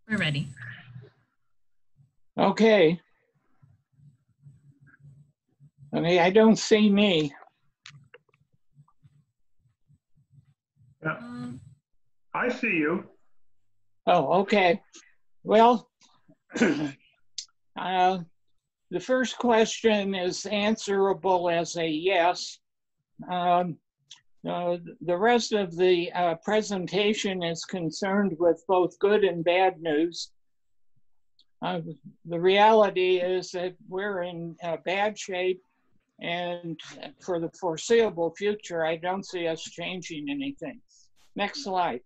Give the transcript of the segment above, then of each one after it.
We're ready. Okay. Okay, I don't see me. Yeah, I see you. Oh, okay. Well, the first question is answerable as a yes. The rest of the presentation is concerned with both good and bad news. The reality is that we're in bad shape, and for the foreseeable future, I don't see us changing anything. Next slide.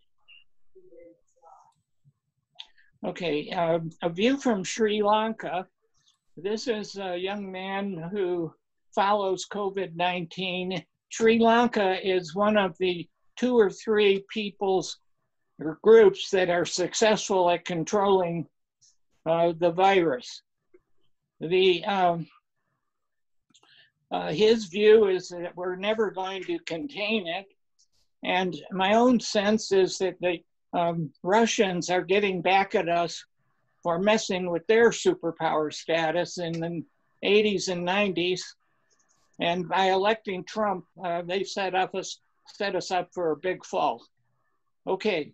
Okay, a view from Sri Lanka. This is a young man who follows COVID-19. Sri Lanka is one of the 2 or 3 peoples or groups that are successful at controlling the virus. His view is that we're never going to contain it. And my own sense is that the Russians are getting back at us for messing with their superpower status in the 80s and 90s. And by electing Trump, they've set us up for a big fall. Okay.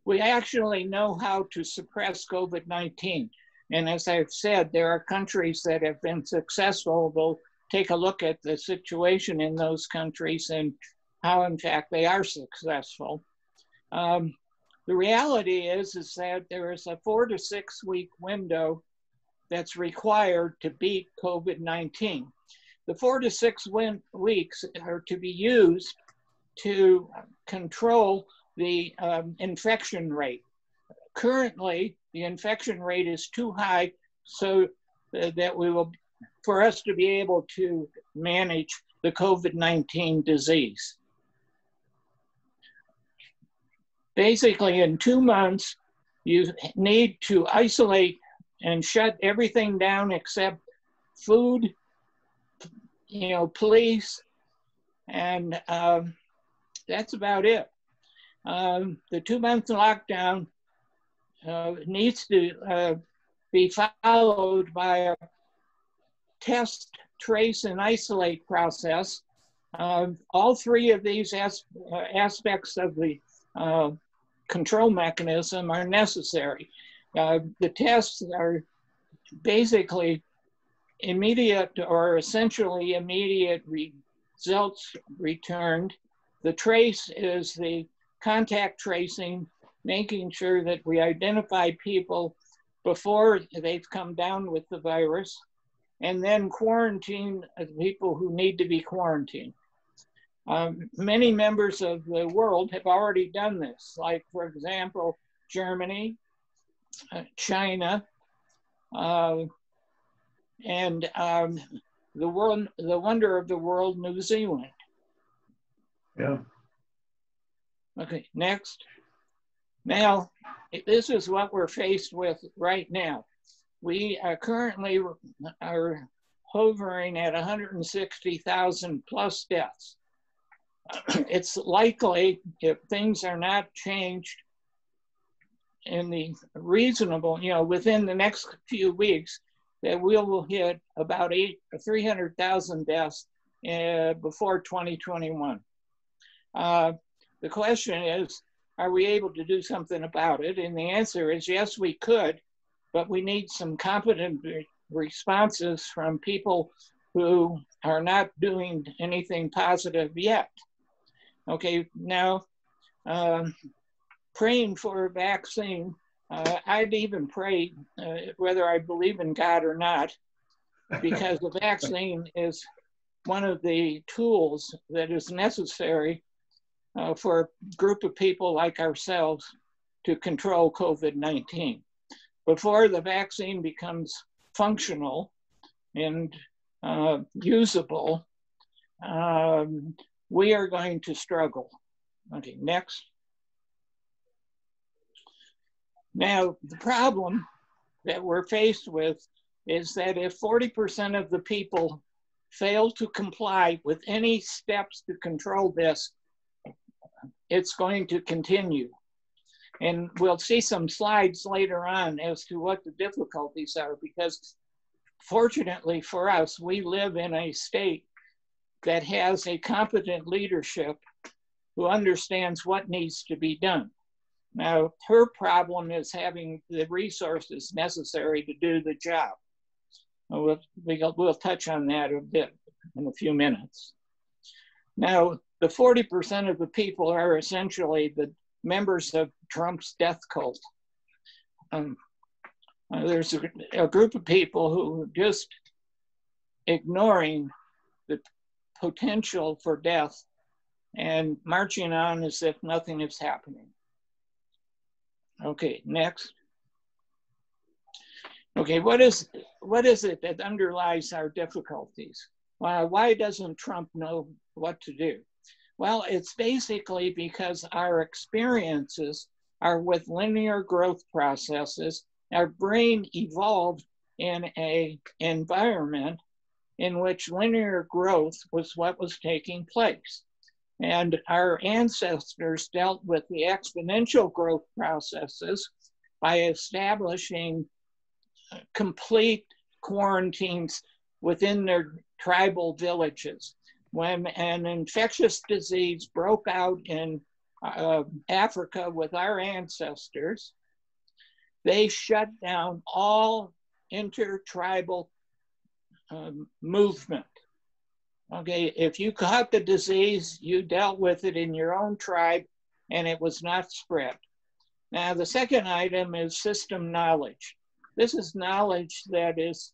We actually know how to suppress COVID-19. And as I've said, there are countries that have been successful. We'll take a look at the situation in those countries and how, in fact, they are successful. The reality is that there is a 4 to 6 week window that's required to beat COVID-19. The 4 to 6 weeks are to be used to control the infection rate. Currently, the infection rate is too high so that for us to be able to manage the COVID-19 disease. Basically, in 2 months, you need to isolate and shut everything down except food, police, and that's about it. The 2-month lockdown needs to be followed by a test, trace, and isolate process. All 3 of these aspects of the control mechanism are necessary. The tests are basically immediate or essentially immediate results returned. The trace is the contact tracing, making sure that we identify people before they've come down with the virus, and then quarantine people who need to be quarantined. Many members of the world have already done this, like, for example, Germany, China, and the wonder of the world, New Zealand. Yeah. Okay, next. Now, this is what we're faced with right now. We currently are hovering at 160,000 plus deaths. It's likely, if things are not changed in the reasonable, within the next few weeks, that we will hit about 300,000 deaths before 2021. The question is, are we able to do something about it? And the answer is yes, we could, but we need some competent responses from people who are not doing anything positive yet. Okay, now, praying for a vaccine, I'd even pray whether I believe in God or not, because the vaccine is one of the tools that is necessary for a group of people like ourselves to control COVID-19. Before the vaccine becomes functional and usable, we are going to struggle. Okay, next. Now, the problem that we're faced with is that if 40% of the people fail to comply with any steps to control this, it's going to continue. And we'll see some slides later on as to what the difficulties are, because fortunately for us, we live in a state that has a competent leadership who understands what needs to be done. Now, her problem is having the resources necessary to do the job. We'll touch on that a bit in a few minutes. Now, the 40% of the people are essentially the members of Trump's death cult. There's a group of people who are just ignoring the potential for death and marching on as if nothing is happening. Okay, next. Okay, what is it that underlies our difficulties? Why doesn't Trump know what to do? Well, it's basically because our experiences are with linear growth processes. Our brain evolved in an environment in which linear growth was what was taking place. And our ancestors dealt with the exponential growth processes by establishing complete quarantines within their tribal villages. When an infectious disease broke out in Africa with our ancestors, they shut down all intertribal movement. Okay, if you caught the disease, you dealt with it in your own tribe and it was not spread. Now, the second item is system knowledge. This is knowledge that is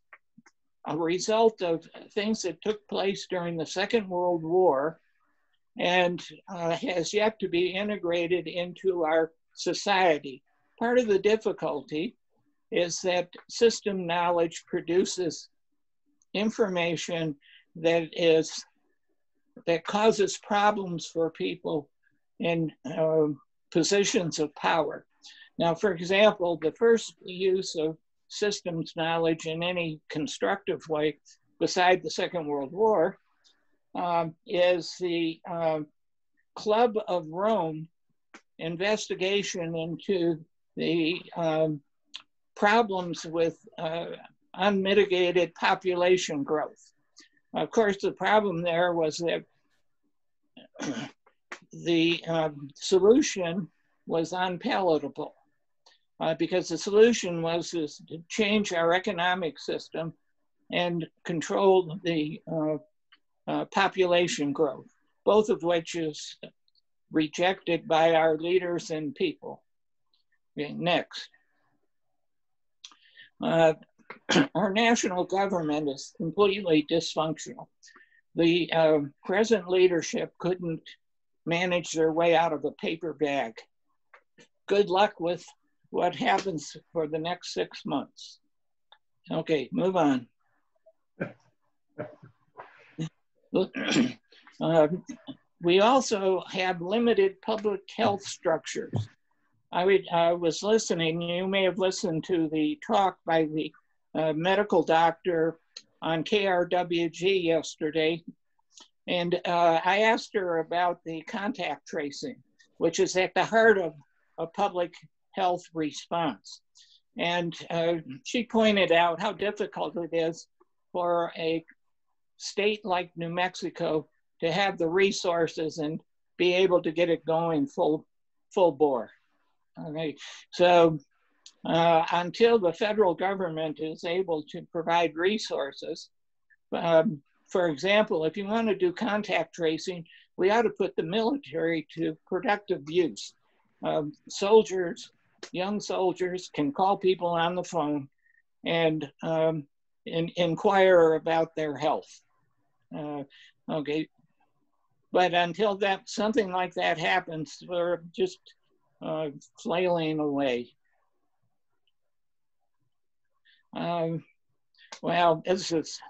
a result of things that took place during the Second World War and has yet to be integrated into our society. Part of the difficulty is that system knowledge produces information that causes problems for people in positions of power. Now, for example, the first use of systems knowledge in any constructive way beside the Second World War is the Club of Rome investigation into the problems with unmitigated population growth. Of course, the problem there was that the solution was unpalatable because the solution was to change our economic system and control the population growth, both of which is rejected by our leaders and people. Okay, next. Our national government is completely dysfunctional. The present leadership couldn't manage their way out of a paper bag. Good luck with what happens for the next 6 months. Okay, move on. We also have limited public health structures. I was listening, you may have listened to the talk by the medical doctor on KRWG yesterday. And I asked her about the contact tracing, which is at the heart of a public health response. And she pointed out how difficult it is for a state like New Mexico to have the resources and be able to get it going full bore. Okay, so until the federal government is able to provide resources, for example, if you want to do contact tracing, we ought to put the military to productive use. Soldiers, young soldiers can call people on the phone and inquire about their health. Okay, but until something like that happens, we're just flailing away. Well, this is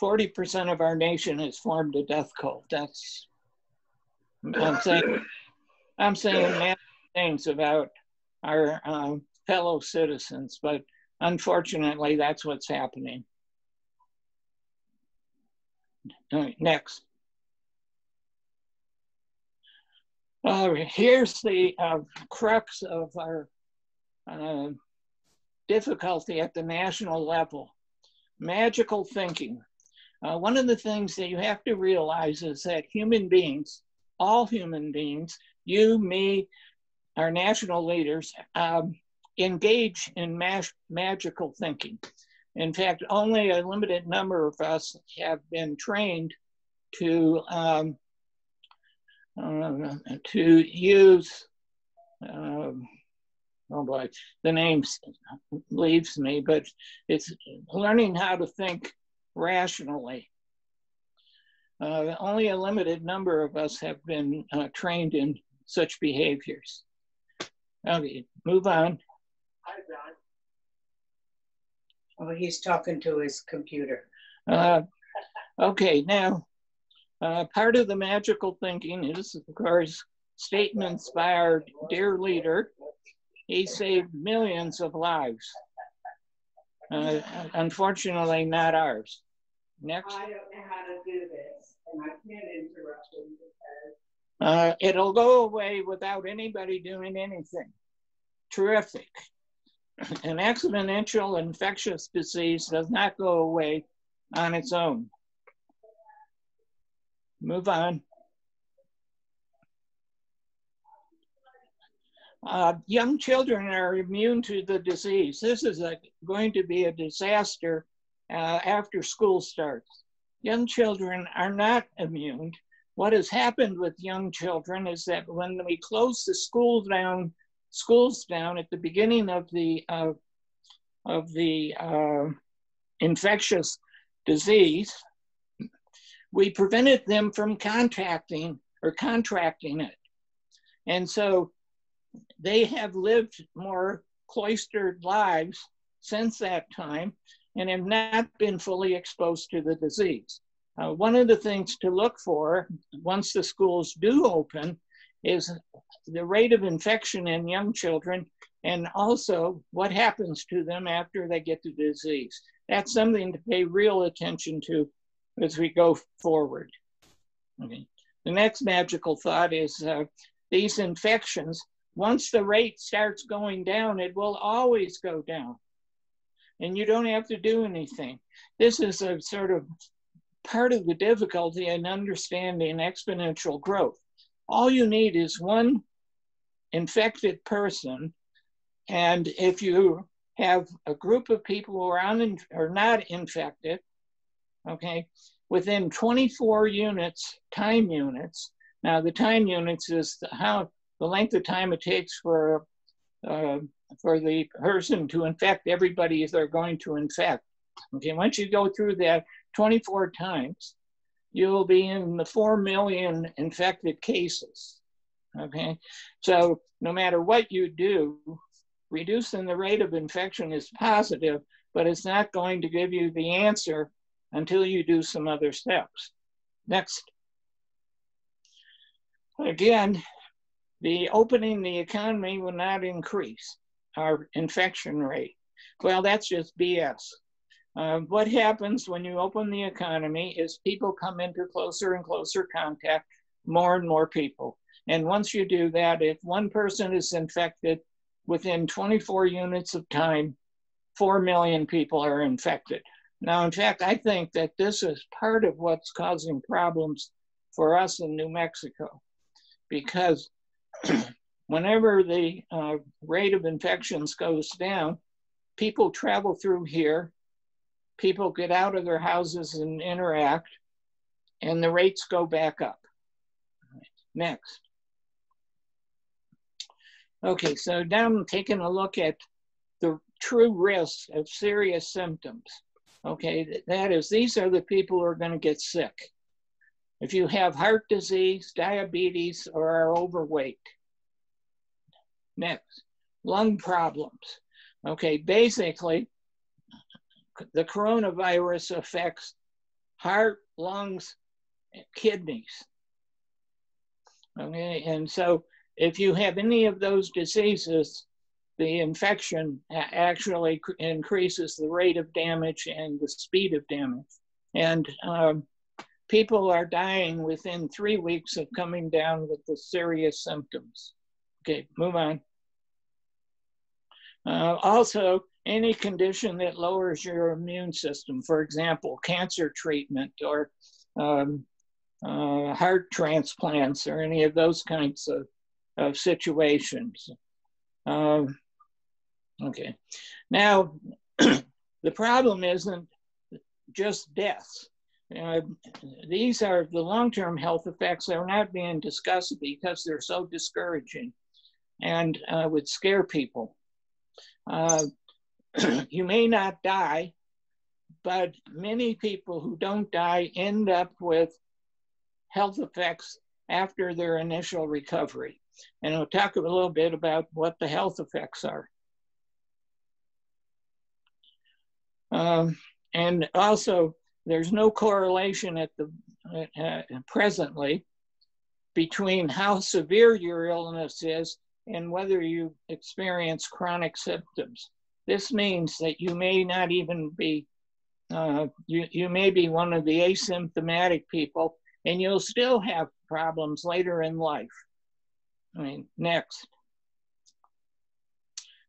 40% of our nation has formed a death cult. That's, I'm saying nasty things about our fellow citizens, but unfortunately, that's what's happening. All right, next. Here's the crux of our difficulty at the national level. Magical thinking. One of the things that you have to realize is that human beings, all human beings, you, me, our national leaders, engage in magical thinking. In fact, only a limited number of us have been trained to use, oh boy, the name leaves me, but it's learning how to think rationally. Only a limited number of us have been trained in such behaviors. Okay, move on. Hi, John. Oh, he's talking to his computer. Okay, now, part of the magical thinking is, of course, statements by our dear leader. He saved millions of lives. Unfortunately, not ours. Next. I don't know how to do this, and I can't interrupt him because... It'll go away without anybody doing anything. Terrific. An exponential infectious disease does not go away on its own. Move on. Young children are immune to the disease. This is going to be a disaster after school starts. Young children are not immune. What has happened with young children is that when we close the schools down at the beginning of the infectious disease, we prevented them from contracting it. And so they have lived more cloistered lives since that time and have not been fully exposed to the disease. One of the things to look for once the schools do open is the rate of infection in young children and also what happens to them after they get the disease. That's something to pay real attention to as we go forward. Okay. The next magical thought is these infections, once the rate starts going down, it will always go down. And you don't have to do anything. This is a sort of part of the difficulty in understanding exponential growth. All you need is one infected person. And if you have a group of people who are not infected, okay, within 24 units, time units. Now the time units is the length of time it takes for the person to infect everybody they're going to infect. Okay, once you go through that 24 times, you'll be in the 4 million infected cases. Okay, so no matter what you do, reducing the rate of infection is positive, but it's not going to give you the answer until you do some other steps. Next. Again, the opening the economy will not increase our infection rate. Well, that's just BS. What happens when you open the economy is people come into closer and closer contact, more and more people. And once you do that, if one person is infected, within 24 units of time, 4 million people are infected. Now, in fact, I think that this is part of what's causing problems for us in New Mexico, because whenever the rate of infections goes down, people travel through here, people get out of their houses and interact, and the rates go back up. Next. Okay, so now I'm taking a look at the true risks of serious symptoms. Okay, that is, these are the people who are going to get sick. If you have heart disease, diabetes, or are overweight. Next, lung problems. Okay, basically, the coronavirus affects heart, lungs, kidneys. Okay, and so if you have any of those diseases, the infection actually increases the rate of damage and the speed of damage. And people are dying within 3 weeks of coming down with the serious symptoms. Okay, move on. Also, any condition that lowers your immune system, for example, cancer treatment or heart transplants or any of those kinds of situations. Okay, now the problem isn't just deaths. These are the long-term health effects that are not being discussed because they're so discouraging and would scare people. You may not die, but many people who don't die end up with health effects after their initial recovery. And I'll talk a little bit about what the health effects are. And also, there's no correlation at the presently between how severe your illness is and whether you experience chronic symptoms. This means that you may not even be, you may be one of the asymptomatic people and you'll still have problems later in life. I mean, next.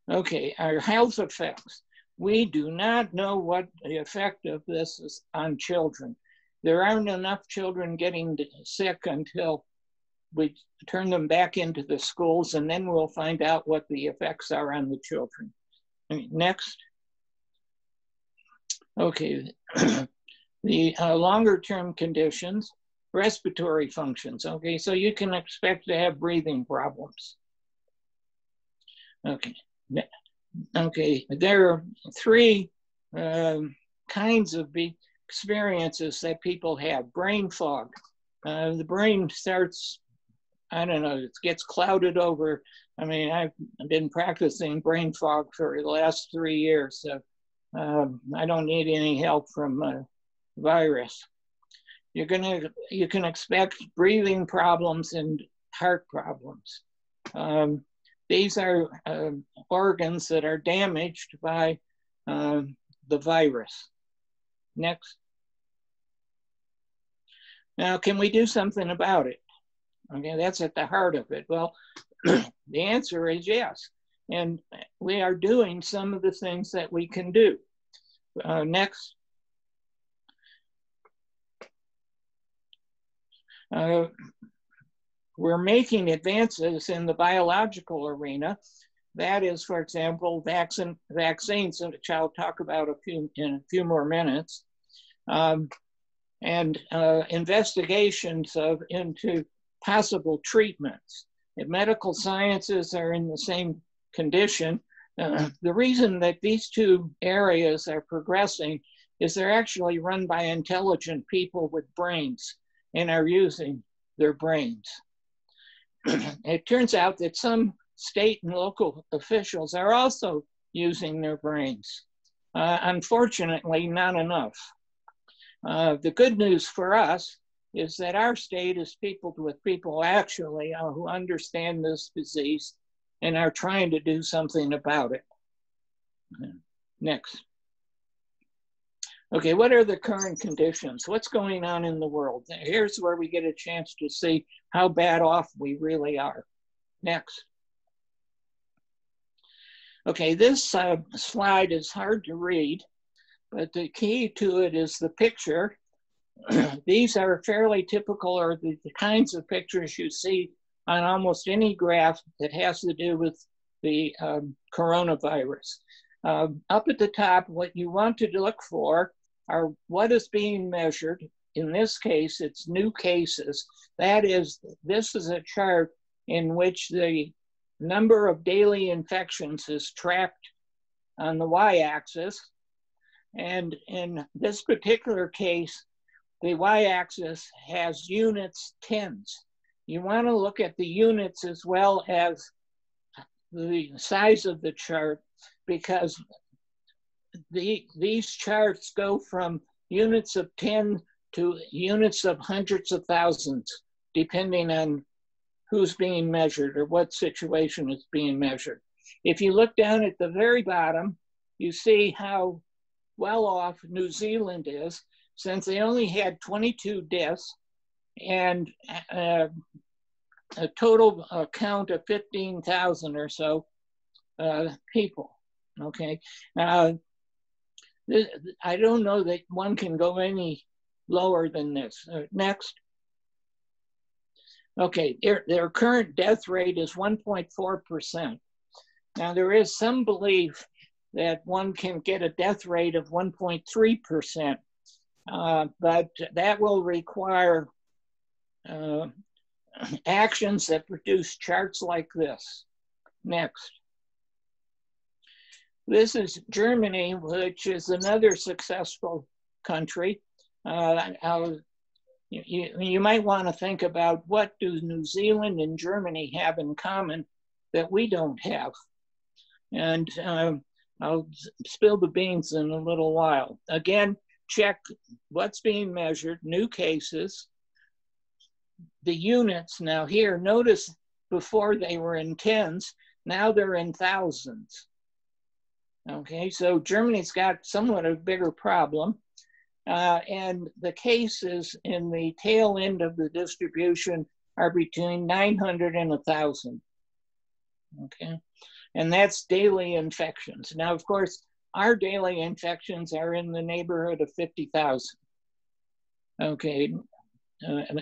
Okay, our health effects. We do not know what the effect of this is on children. There aren't enough children getting sick until we turn them back into the schools, and then we'll find out what the effects are on the children. Next. Okay, the longer term conditions, respiratory functions. Okay, so you can expect to have breathing problems. Okay. Okay, there are three kinds of experiences that people have. Brain fog. The brain starts, I don't know, it gets clouded over. I mean, I've been practicing brain fog for the last 3 years, so I don't need any help from virus. You can expect breathing problems and heart problems. These are organs that are damaged by the virus. Next. Now, can we do something about it? Okay, that's at the heart of it. Well, the answer is yes. And we are doing some of the things that we can do. Next. We're making advances in the biological arena. That is, for example, vaccines, which I'll talk about in a few more minutes, and investigations into possible treatments. If medical sciences are in the same condition, the reason that these two areas are progressing is they're actually run by intelligent people with brains and are using their brains. It turns out that some state and local officials are also using their brains. Unfortunately, not enough. The good news for us is that our state is peopled with people actually who understand this disease and are trying to do something about it. Next. Okay, what are the current conditions? What's going on in the world? Here's where we get a chance to see how bad off we really are. Next. Okay, this slide is hard to read, but the key to it is the picture. These are fairly typical, or the kinds of pictures you see on almost any graph that has to do with the coronavirus. Up at the top, what you want to look for are what is being measured. In this case, it's new cases. That is, this is a chart in which the number of daily infections is tracked on the y-axis. And in this particular case, the y-axis has units, tens. You want to look at the units as well as the size of the chart, because these charts go from units of 10 to units of hundreds of thousands, depending on who's being measured or what situation is being measured. If you look down at the very bottom, you see how well off New Zealand is. since they only had 22 deaths and a total count of 15,000 or so people, okay? I don't know that one can go any lower than this. Next. Okay, their current death rate is 1.4%. Now there is some belief that one can get a death rate of 1.3%, but that will require actions that produce charts like this. Next. This is Germany, which is another successful country. You might want to think about what do New Zealand and Germany have in common that we don't have. And I'll spill the beans in a little while. Again, check what's being measured, new cases, the units. Now here, notice before they were in tens, now they're in thousands. Okay, so Germany's got somewhat a bigger problem. And the cases in the tail end of the distribution are between 900 and 1,000. Okay, and that's daily infections. Now, of course, our daily infections are in the neighborhood of 50,000. Okay,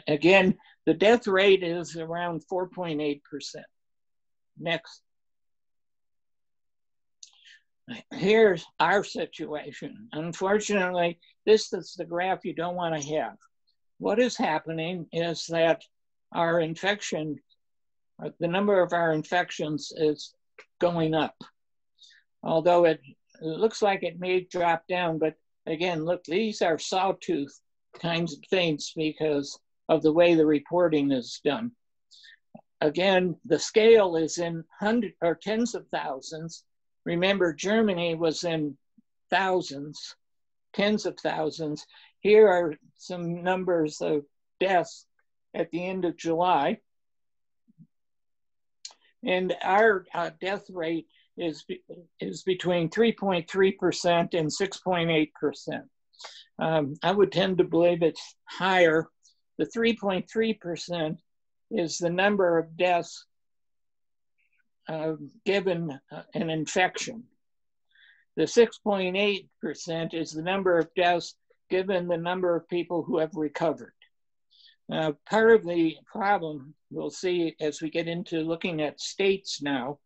again, the death rate is around 4.8%. Next. Here's our situation. Unfortunately, this is the graph you don't want to have. What is happening is that our infection, the number of our infections is going up. Although it looks like it may drop down, but again, look, these are sawtooth kinds of things because of the way the reporting is done. Again, the scale is in hundreds or tens of thousands. Remember, Germany was in thousands, tens of thousands. Here are some numbers of deaths at the end of July. And our death rate is between 3.3% and 6.8%. I would tend to believe it's higher. The 3.3% is the number of deaths given an infection. The 6.8% is the number of deaths given the number of people who have recovered. Part of the problem we'll see as we get into looking at states now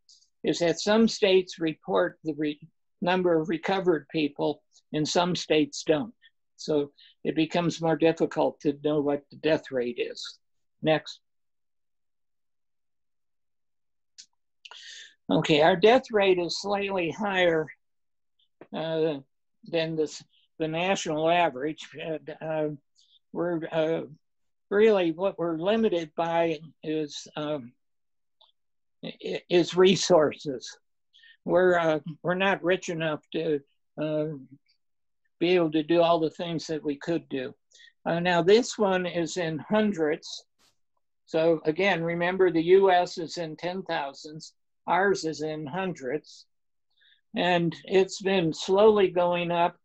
is that some states report the number of recovered people and some states don't. So it becomes more difficult to know what the death rate is. Next. Okay, our death rate is slightly higher than the national average. We're really what we're limited by is resources. We're not rich enough to be able to do all the things that we could do. Now this one is in hundreds. So again, remember the US is in 10,000s. Ours is in hundreds, and it's been slowly going up,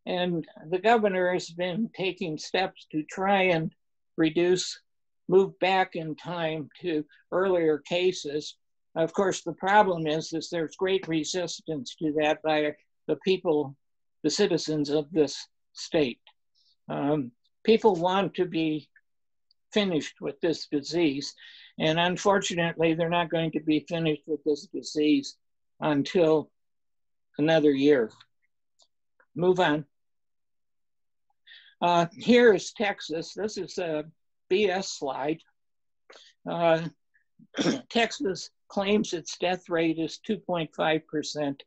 and the governor has been taking steps to try and move back in time to earlier cases. Of course, the problem is there's great resistance to that by the people, the citizens of this state. People want to be finished with this disease. And unfortunately, they're not going to be finished with this disease until another year. Move on. Here is Texas. This is a BS slide. Texas claims its death rate is 2.5%.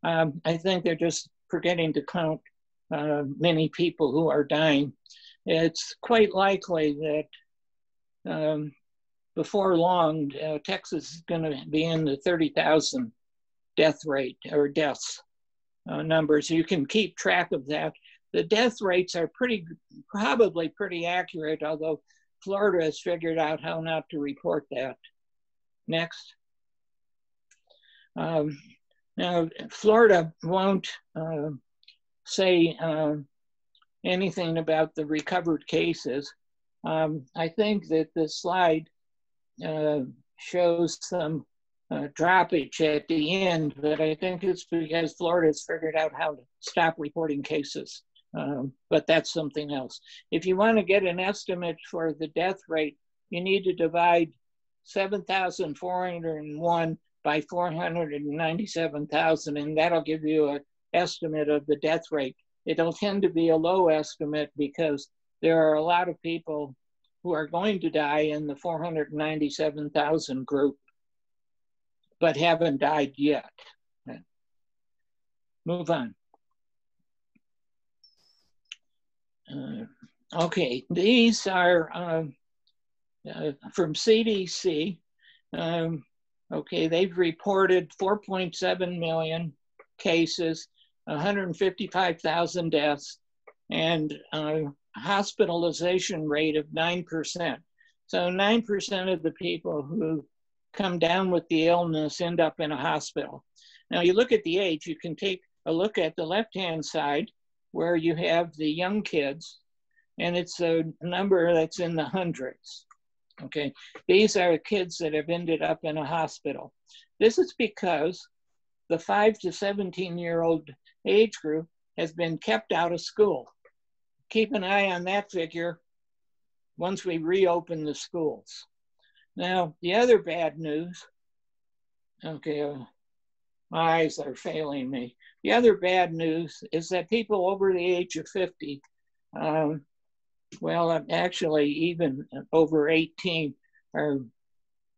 I think they're just forgetting to count many people who are dying. It's quite likely that before long, Texas is going to be in the 30,000 death rate or deaths numbers. You can keep track of that. The death rates are probably pretty accurate, although Florida has figured out how not to report that. Next. Now, Florida won't say anything about the recovered cases. I think that this slide shows some droppage at the end, but I think it's because Florida's figured out how to stop reporting cases. But that's something else. If you want to get an estimate for the death rate, you need to divide 7,401 by 497,000, and that'll give you an estimate of the death rate. It'll tend to be a low estimate because there are a lot of people who are going to die in the 497,000 group, but haven't died yet. Move on. Okay, these are from CDC. Okay, they've reported 4.7 million cases, 155,000 deaths, and a hospitalization rate of 9%. So 9% of the people who come down with the illness end up in a hospital. Now you look at the age, you can take a look at the left-hand side where you have the young kids, and it's a number that's in the hundreds. Okay, these are kids that have ended up in a hospital. This is because the 5 to 17-year-old age group has been kept out of school. Keep an eye on that figure once we reopen the schools. Now, the other bad news, okay, my eyes are failing me. The other bad news is that people over the age of 50, well, actually even over 18 are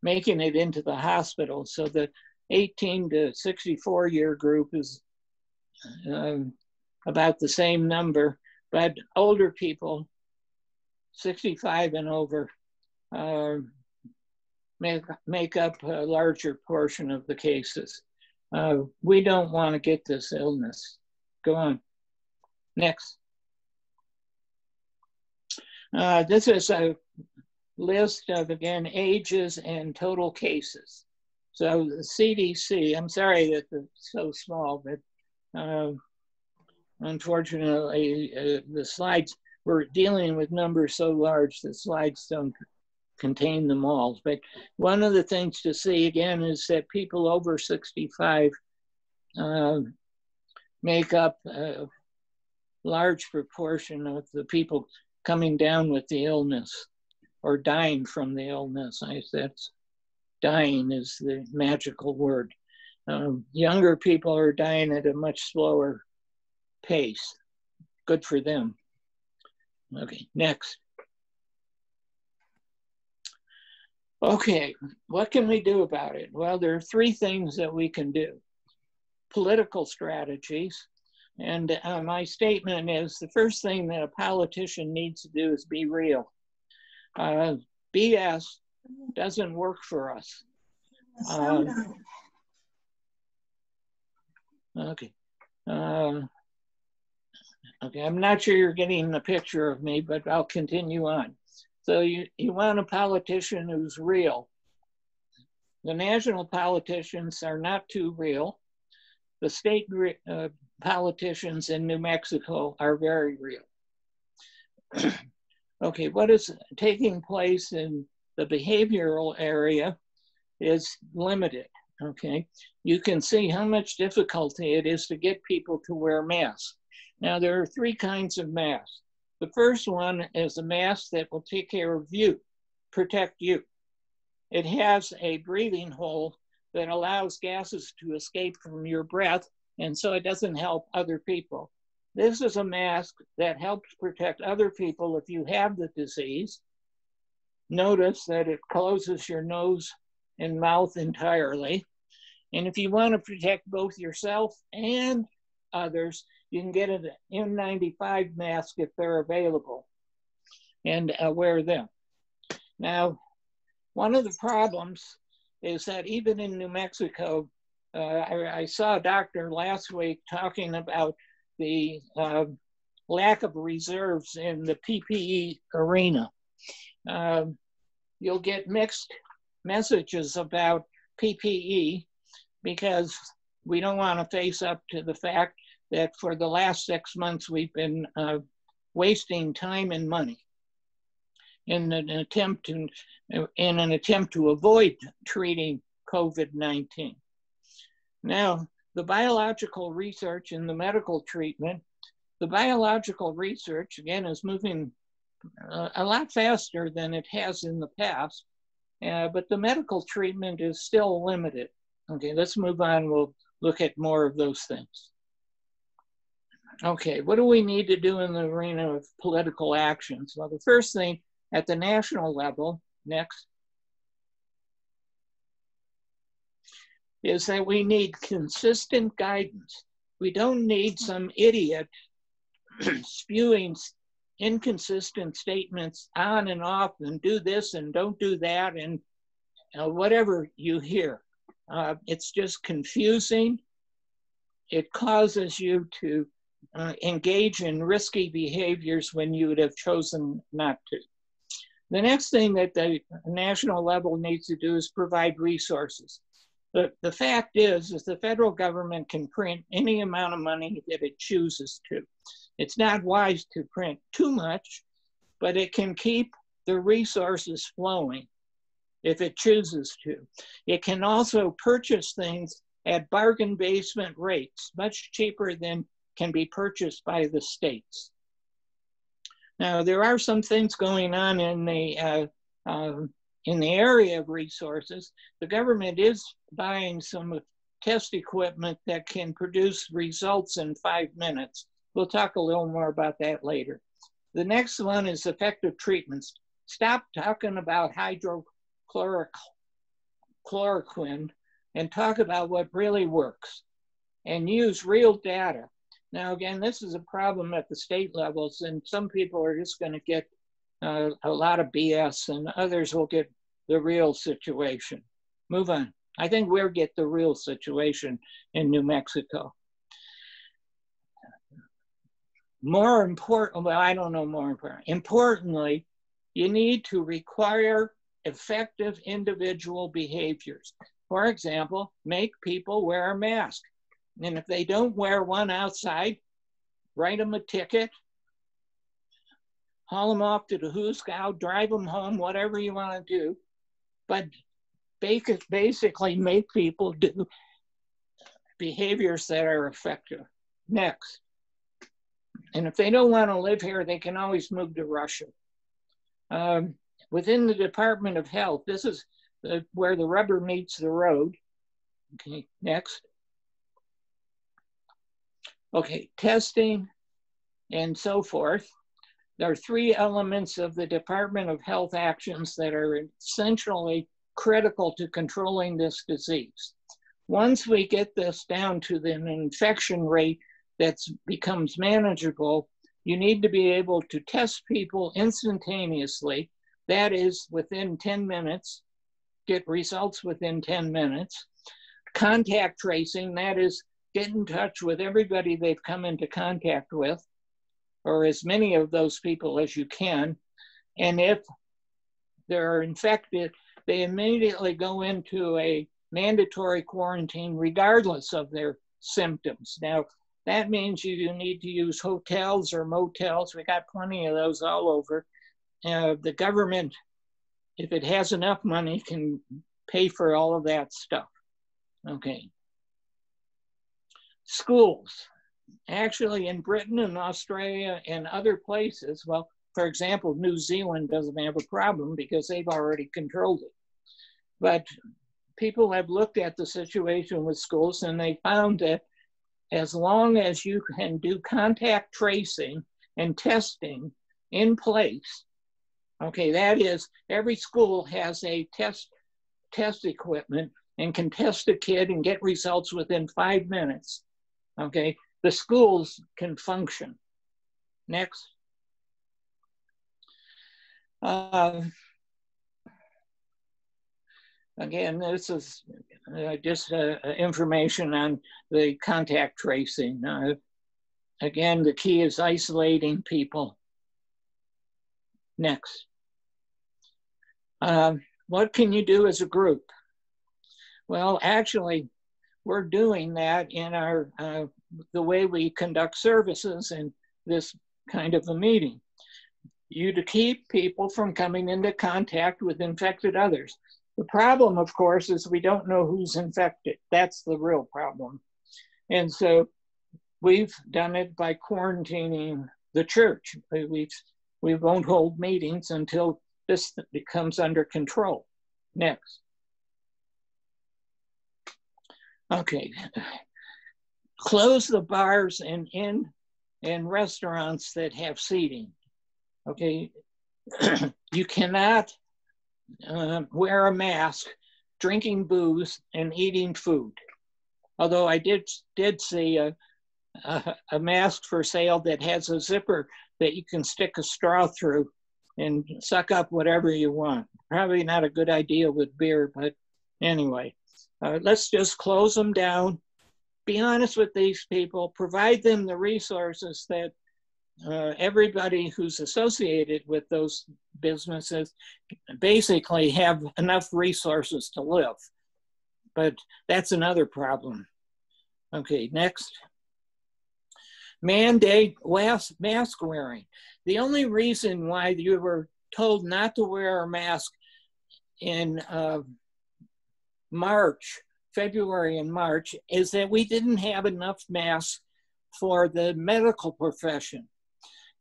making it into the hospital. So the 18 to 64-year group is about the same number, but older people, 65 and over, make up a larger portion of the cases. We don't want to get this illness. Go on. Next. This is a list of, again, ages and total cases. So the CDC, I'm sorry that it's so small, but unfortunately, the slides, we're dealing with numbers so large, the slides don't contain them all. But one of the things to see, again, is that people over 65 make up a large proportion of the people coming down with the illness or dying from the illness. That's dying is the magical word. Younger people are dying at a much slower pace. Good for them. Okay, next. Okay, what can we do about it? Well, there are three things that we can do. Political strategies. And my statement is the first thing that a politician needs to do is be real. BS doesn't work for us. Okay. Okay, I'm not sure you're getting the picture of me, but I'll continue on. So you want a politician who's real. The national politicians are not too real. The state politicians in New Mexico are very real. Okay, what is taking place in the behavioral area is limited, okay? You can see how much difficulty it is to get people to wear masks. Now, there are three kinds of masks. The first one is a mask that will take care of you, protect you. It has a breathing hole that allows gases to escape from your breath, and so it doesn't help other people. This is a mask that helps protect other people if you have the disease. Notice that it closes your nose and mouth entirely. And if you want to protect both yourself and others, you can get an N95 mask if they're available and wear them. Now, one of the problems is that even in New Mexico, I saw a doctor last week talking about the lack of reserves in the PPE arena. You'll get mixed messages about PPE because we don't want to face up to the fact that for the last 6 months we've been wasting time and money in an attempt to avoid treating COVID-19. Now, the biological research and the medical treatment, the biological research, again, is moving a lot faster than it has in the past, but the medical treatment is still limited. Okay, let's move on. We'll look at more of those things. Okay, what do we need to do in the arena of political actions? Well, the first thing at the national level, next, is that we need consistent guidance. We don't need some idiot spewing inconsistent statements on and off and do this and don't do that and whatever you hear. It's just confusing. It causes you to engage in risky behaviors when you would have chosen not to. The next thing that the national level needs to do is provide resources. The fact is the federal government can print any amount of money that it chooses to. It's not wise to print too much, but it can keep the resources flowing if it chooses to. It can also purchase things at bargain basement rates, much cheaper than can be purchased by the states. Now, there are some things going on in the area of resources. The government is buying some test equipment that can produce results in 5 minutes. We'll talk a little more about that later. The next one is effective treatments. Stop talking about hydrochloroquine and talk about what really works and use real data. Now, again, this is a problem at the state levels, and some people are just going to get a lot of BS and others will get the real situation. Move on. I think we'll get the real situation in New Mexico. More important, well, I don't know more important. Importantly, you need to require effective individual behaviors. For example, make people wear a mask. And if they don't wear one outside, write them a ticket, haul them off to the Hooskow, drive them home, whatever you want to do. But basically make people do behaviors that are effective. Next. And if they don't want to live here, they can always move to Russia. Within the Department of Health, this is where the rubber meets the road. Okay, next. Okay, testing and so forth. There are 3 elements of the Department of Health actions that are essentially critical to controlling this disease. Once we get this down to an infection rate that becomes manageable, you need to be able to test people instantaneously. That is within 10 minutes, get results within 10 minutes. Contact tracing, that is get in touch with everybody they've come into contact with, or as many of those people as you can. And if they're infected, they immediately go into a mandatory quarantine regardless of their symptoms. Now, that means you need to use hotels or motels. We got plenty of those all over. The government, if it has enough money, can pay for all of that stuff. Okay. Schools. Actually, in Britain and Australia and other places, well, for example, New Zealand doesn't have a problem because they've already controlled it. But people have looked at the situation with schools and they found that as long as you can do contact tracing and testing in place, okay, that is, every school has a test equipment and can test a kid and get results within 5 minutes, okay, the schools can function. Next. Again, this is just information on the contact tracing. Again, the key is isolating people. Next. What can you do as a group? Well, actually, we're doing that in our the way we conduct services, and this kind of a meeting. You to keep people from coming into contact with infected others. The problem, of course, is we don't know who's infected. That's the real problem. And so we've done it by quarantining the church. We won't hold meetings until this becomes under control. Next. Okay. Close the bars and restaurants that have seating. Okay. You cannot wear a mask, drinking booze, and eating food. Although I did see a mask for sale that has a zipper that you can stick a straw through and suck up whatever you want. Probably not a good idea with beer, but anyway, let's just close them down. Be honest with these people, provide them the resources that everybody who's associated with those businesses basically have enough resources to live. But that's another problem. Okay, next. Mandate mask wearing. The only reason why you were told not to wear a mask in February and March, is that we didn't have enough masks for the medical profession.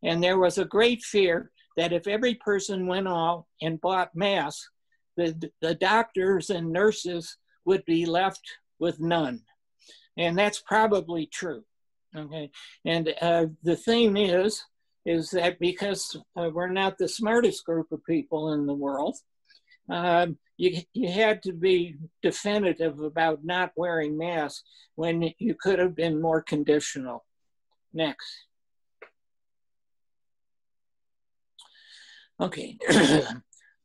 And there was a great fear that if every person went out and bought masks, the doctors and nurses would be left with none. And that's probably true. Okay, and the thing is that because we're not the smartest group of people in the world, you had to be definitive about not wearing masks when you could have been more conditional. Next. Okay,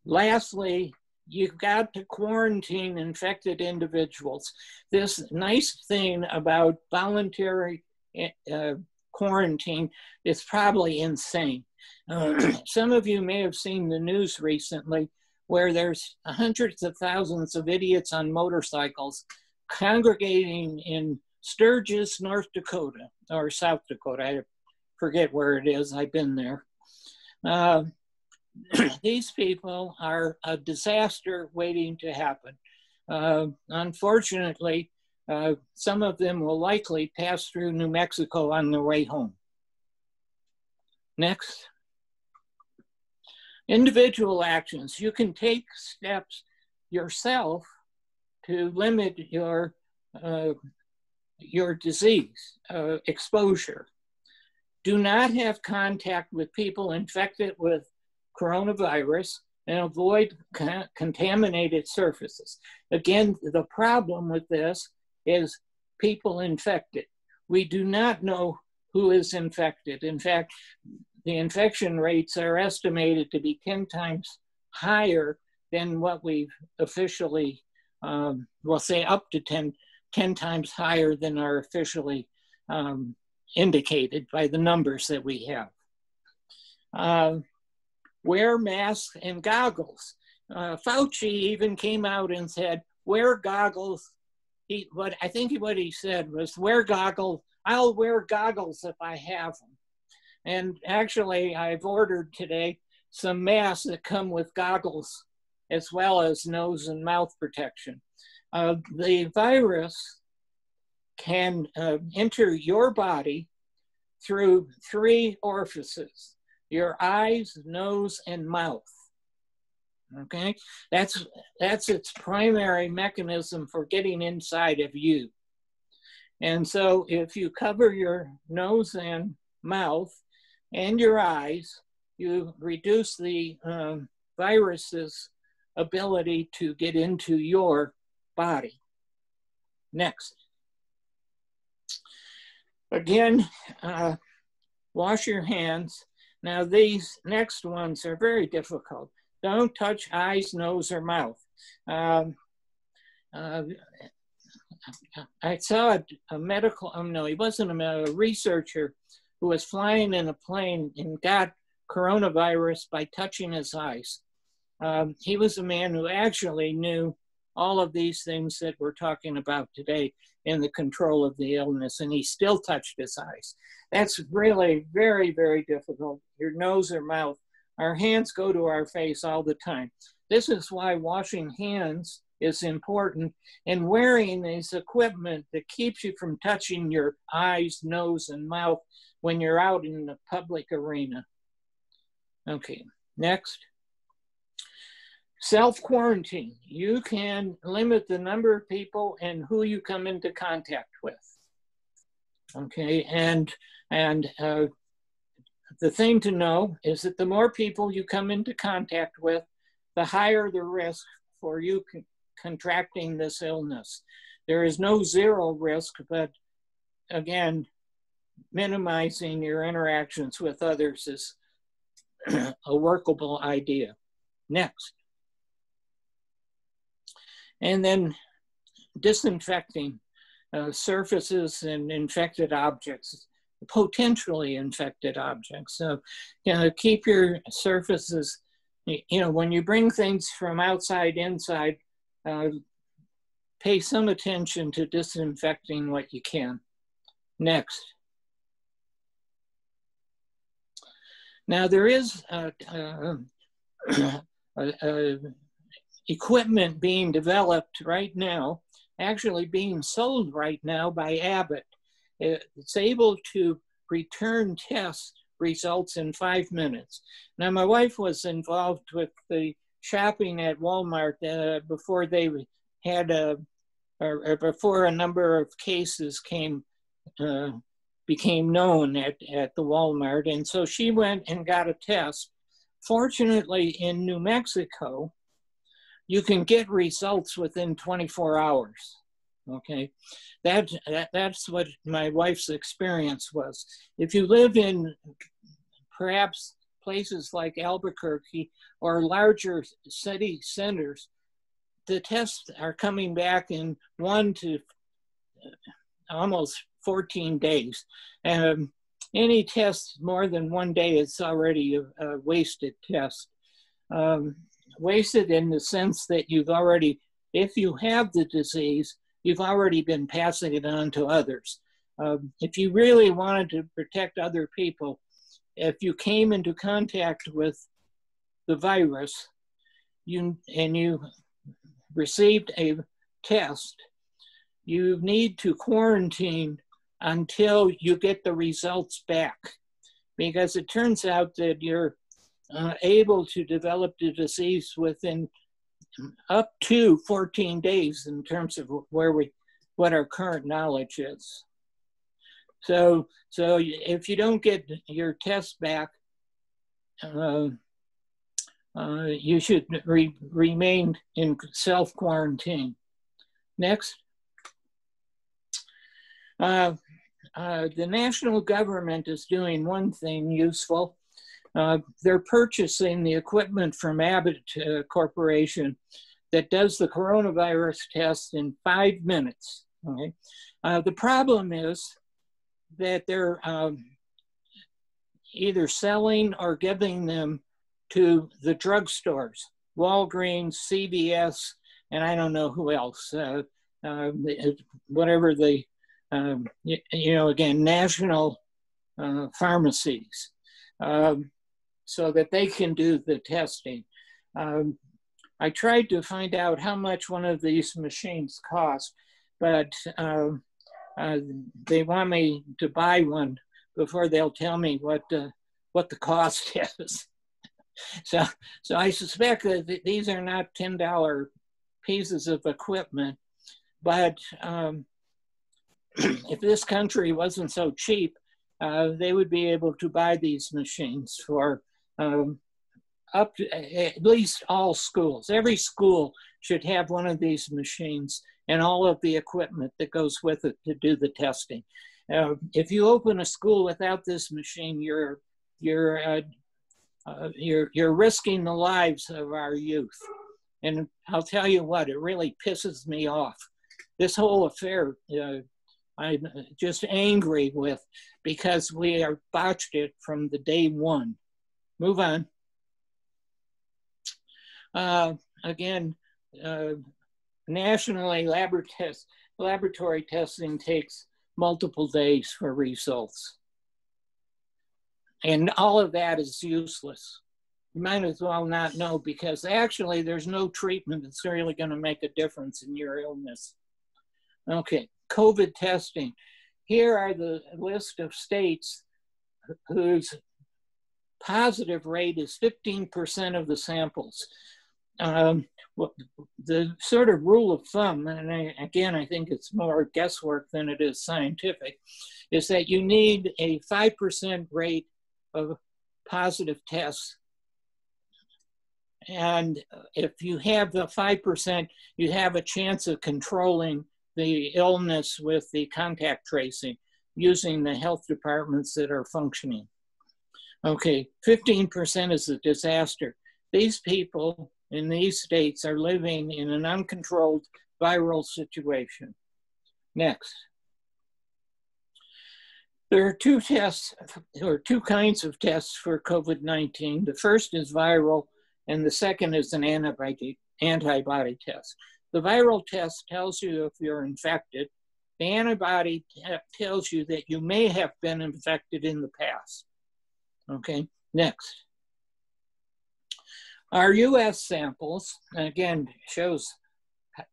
lastly, you've got to quarantine infected individuals. This nice thing about voluntary quarantine is probably insane. Some of you may have seen the news recently where there's hundreds of thousands of idiots on motorcycles congregating in Sturgis, North Dakota, or South Dakota. I forget where it is, I've been there. These people are a disaster waiting to happen. Unfortunately, some of them will likely pass through New Mexico on their way home. Next. Individual actions. You can take steps yourself to limit your disease exposure. Do not have contact with people infected with coronavirus and avoid contaminated surfaces. Again, the problem with this is people infected. We do not know who is infected. In fact, the infection rates are estimated to be 10 times higher than what we've officially, we'll say up to 10 times higher than are officially indicated by the numbers that we have. Wear masks and goggles. Fauci even came out and said, wear goggles. I think what he said was, wear goggles. I'll wear goggles if I have them. And actually, I've ordered today some masks that come with goggles as well as nose and mouth protection. The virus can enter your body through 3 orifices: your eyes, nose, and mouth. Okay, that's its primary mechanism for getting inside of you. And so if you cover your nose and mouth and your eyes, you reduce the virus's ability to get into your body. Next. Again, wash your hands. Now these next ones are very difficult. Don't touch eyes, nose, or mouth. I saw a medical, no, he wasn't a researcher who was flying in a plane and got coronavirus by touching his eyes. He was a man who actually knew all of these things that we're talking about today. in the control of the illness, and he still touched his eyes. That's really very, very difficult. Your nose or mouth. Our hands go to our face all the time. This is why washing hands is important, and wearing this equipment that keeps you from touching your eyes, nose, and mouth when you're out in the public arena. Okay, next. Self-quarantine. You can limit the number of people and who you come into contact with. Okay, and the thing to know is that the more people you come into contact with, the higher the risk for you contracting this illness. There is no zero risk, but again, minimizing your interactions with others is a workable idea. Next. And then disinfecting surfaces and infected objects, potentially infected objects. So, keep your surfaces, when you bring things from outside inside, pay some attention to disinfecting what you can. Next. Now there is equipment being developed right now, actually being sold right now by Abbott. It's able to return test results in 5 minutes. Now my wife was involved with the shopping at Walmart before they had before a number of cases became known at the Walmart, and so she went and got a test. Fortunately, in New Mexico, you can get results within 24 hours. Okay, that's what my wife's experience was. If you live in perhaps places like Albuquerque or larger city centers, the tests are coming back in 1 to almost 14 days. Any test more than 1 day is already a wasted test. Wasted in the sense that you've already, if you have the disease, you've already been passing it on to others. If you really wanted to protect other people, if you came into contact with the virus and you received a test, you need to quarantine until you get the results back, because it turns out that you're able to develop the disease within up to 14 days in terms of what our current knowledge is. So if you don't get your test back, you should remain in self-quarantine. Next. The national government is doing one thing useful. They're purchasing the equipment from Abbott Corporation that does the coronavirus test in 5 minutes. Okay? The problem is that they're either selling or giving them to the drugstores, Walgreens, CVS, and I don't know who else, whatever the, again, national pharmacies, so that they can do the testing. I tried to find out how much one of these machines cost, but they want me to buy one before they'll tell me what the cost is. So I suspect that these are not $10 pieces of equipment, but if this country wasn't so cheap, they would be able to buy these machines for up to at least all schools. Every school should have one of these machines and all of the equipment that goes with it to do the testing. If you open a school without this machine, you're risking the lives of our youth. And I'll tell you what, it really pisses me off. This whole affair, I'm just angry with, because we are botched it from the day one. Move on. Again, nationally, laboratory testing takes multiple days for results. And all of that is useless. You might as well not know, because actually there's no treatment that's really going to make a difference in your illness. Okay, COVID testing. Here are the list of states whose positive rate is 15% of the samples. The sort of rule of thumb, and I think it's more guesswork than it is scientific, is that you need a 5% rate of positive tests. And if you have the 5%, you have a chance of controlling the illness with the contact tracing using the health departments that are functioning. Okay, 15% is a disaster. These people in these states are living in an uncontrolled viral situation. Next. There are two tests, or two kinds of tests for COVID-19. The first is viral, and the second is an antibody test. The viral test tells you if you're infected. The antibody tells you that you may have been infected in the past. Okay, next. Our US samples, again, shows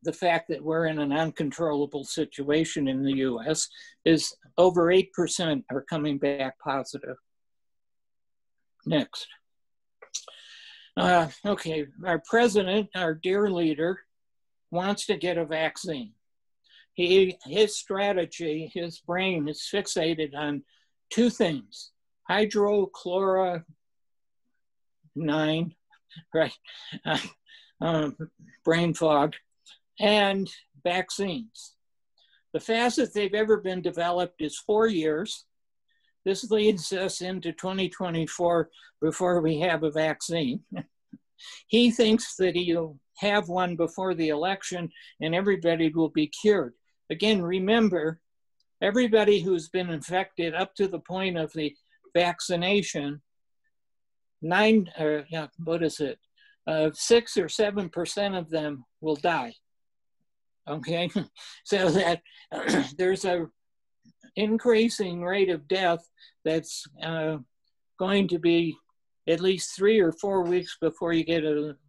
the fact that we're in an uncontrollable situation in the US, is over 8% are coming back positive. Next. Okay, our president, our dear leader, wants to get a vaccine. His strategy, his brain is fixated on two things: hydrochloroquine, right, brain fog, and vaccines. The fastest they've ever been developed is 4 years. This leads us into 2024 before we have a vaccine. He thinks that he'll have one before the election and everybody will be cured. Again, remember, everybody who's been infected up to the point of the vaccination, 6 or 7% of them will die. Okay, so that there's a increasing rate of death that's going to be at least 3 or 4 weeks before you get an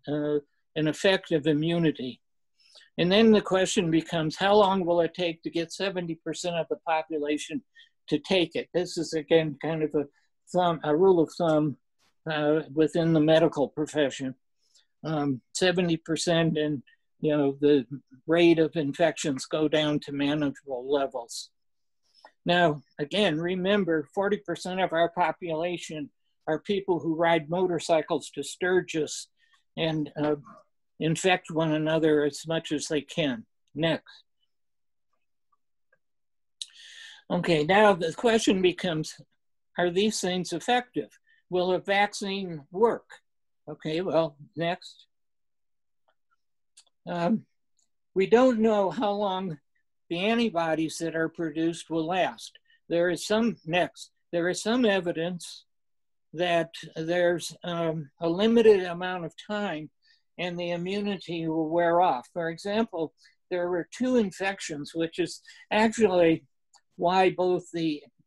effective immunity. And then the question becomes, how long will it take to get 70% of the population to take it? This is, again, kind of a rule of thumb within the medical profession. 70%, and the rate of infections go down to manageable levels. Now, again, remember, 40% of our population are people who ride motorcycles to Sturgis and infect one another as much as they can. Next. Okay, now the question becomes, are these things effective? Will a vaccine work? Okay, well, next. We don't know how long the antibodies that are produced will last. There is some evidence that there's a limited amount of time and the immunity will wear off. For example, there were 2 infections, which is actually why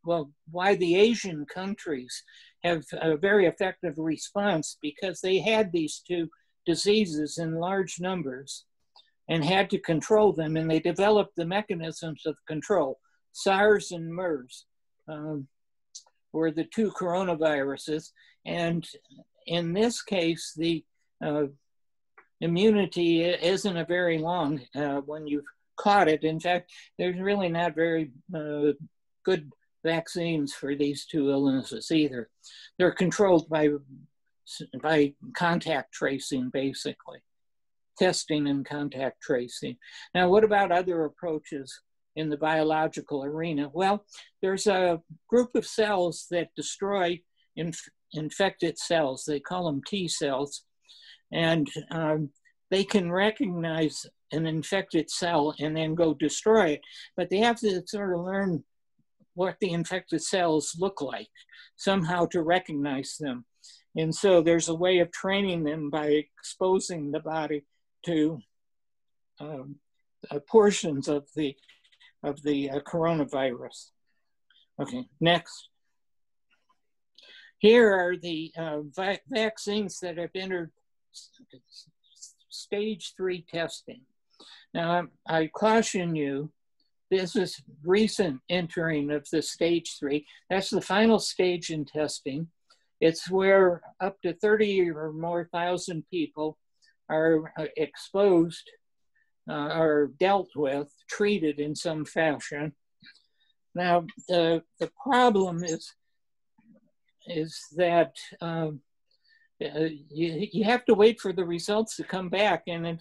why the Asian countries have a very effective response, because they had these 2 diseases in large numbers and had to control them, and they developed the mechanisms of control. SARS and MERS were the 2 coronaviruses, and in this case, the immunity isn't a very long when you've caught it. In fact, there's really not very good vaccines for these 2 illnesses either. They're controlled by contact tracing, basically. Testing and contact tracing. Now, what about other approaches in the biological arena? Well, there's a group of cells that destroy infected cells. They call them T cells. And they can recognize an infected cell and then go destroy it. But they have to sort of learn what the infected cells look like, somehow to recognize them. And so there's a way of training them by exposing the body to portions of the coronavirus. Okay, next. Here are the vaccines that have entered stage 3 testing. Now, I caution you, this is recent entering of the stage 3. That's the final stage in testing. It's where up to 30 or more thousand people are exposed, are dealt with, treated in some fashion. Now, the problem is that you have to wait for the results to come back, and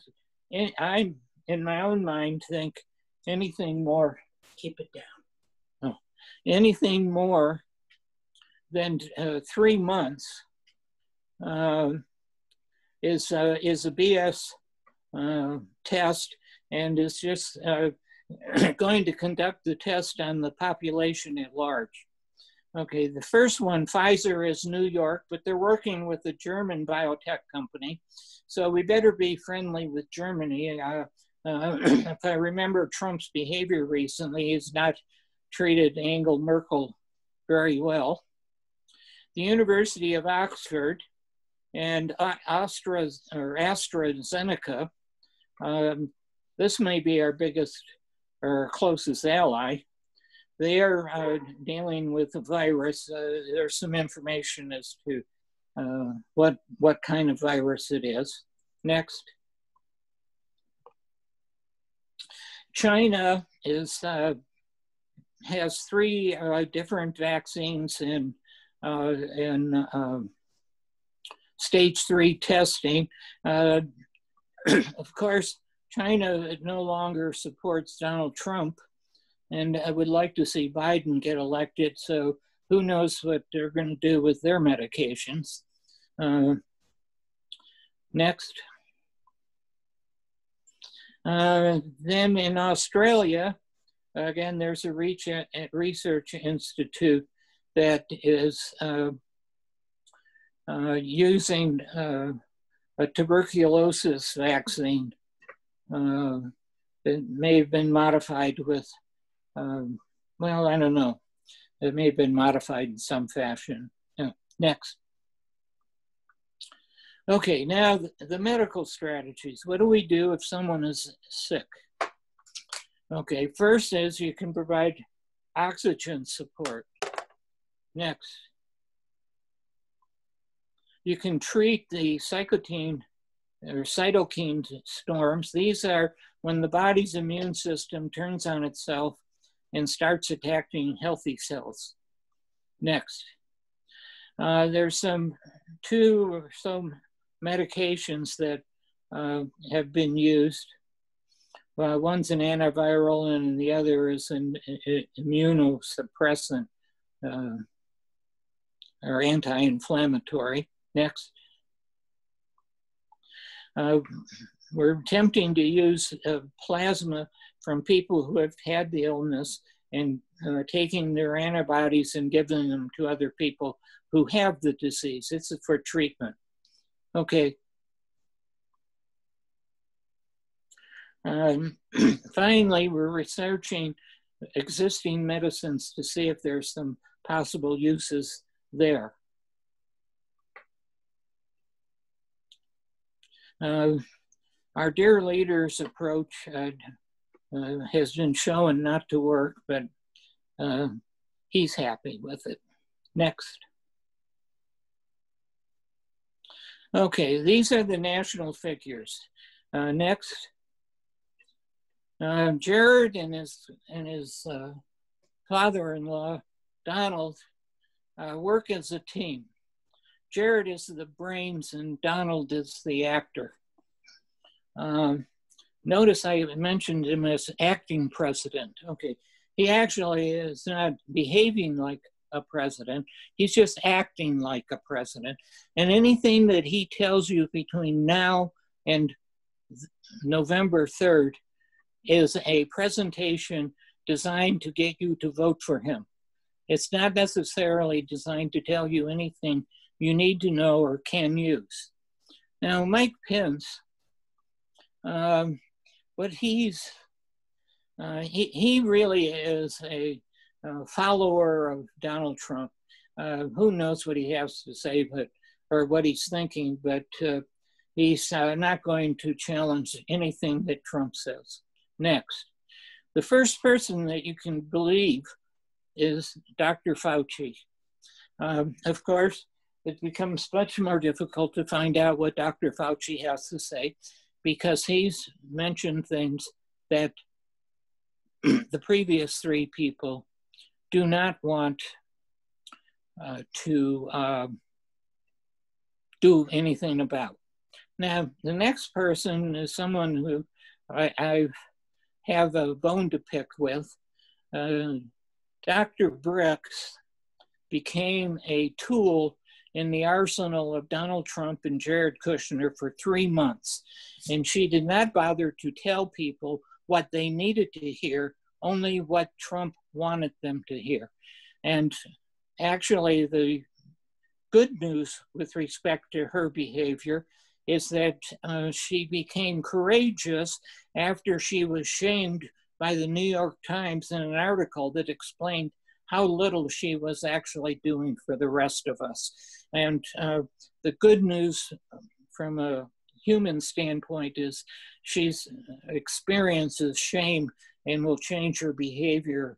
I, in my own mind, think anything more, keep it down. Oh, anything more than 3 months is a BS test, and is just going to conduct the test on the population at large. Okay, the first one, Pfizer, is New York, but they're working with a German biotech company. So we better be friendly with Germany. If I remember Trump's behavior recently, he's not treated Angela Merkel very well. The University of Oxford and AstraZeneca, this may be our biggest or closest ally. They are dealing with the virus. There's some information as to what kind of virus it is. Next. China has 3 different vaccines in stage 3 testing. Of course, China no longer supports Donald Trump, and I would like to see Biden get elected, so who knows what they're going to do with their medications. Next. Then in Australia, again, there's a research institute that is using a tuberculosis vaccine that may have been modified with, well, I don't know. It may have been modified in some fashion. Next. Okay, now the medical strategies. What do we do if someone is sick? Okay, first is you can provide oxygen support. Next. You can treat the cytokine storms. These are when the body's immune system turns on itself and starts attacking healthy cells. Next. There's some 2 or so medications that have been used. One's an antiviral and the other is an immunosuppressant or anti-inflammatory. Next. We're attempting to use plasma from people who have had the illness and taking their antibodies and giving them to other people who have the disease. It's for treatment. Okay. Finally, we're researching existing medicines to see if there's some possible uses there. Our dear leader's approach has been shown not to work, but he's happy with it. Next. Okay, these are the national figures. Next. Jared and his father-in-law, Donald, work as a team. Jared is the brains and Donald is the actor. Notice I mentioned him as acting president. Okay, he actually is not behaving like a president. He's just acting like a president. And anything that he tells you between now and November 3rd is a presentation designed to get you to vote for him. It's not necessarily designed to tell you anything you need to know or can use. Now, Mike Pence, what he's he really is a follower of Donald Trump. Who knows what he has to say, or what he's thinking, but he's not going to challenge anything that Trump says. Next, the first person that you can believe is Dr. Fauci. Of course, it becomes much more difficult to find out what Dr. Fauci has to say because he's mentioned things that the previous three people do not want to do anything about. Now, the next person is someone who I have a bone to pick with. Dr. Birx became a tool in the arsenal of Donald Trump and Jared Kushner for 3 months. And she did not bother to tell people what they needed to hear, only what Trump wanted them to hear. And actually, the good news with respect to her behavior is that she became courageous after she was shamed by the New York Times in an article that explained how little she was actually doing for the rest of us. And the good news from a human standpoint is she's experiences shame and will change her behavior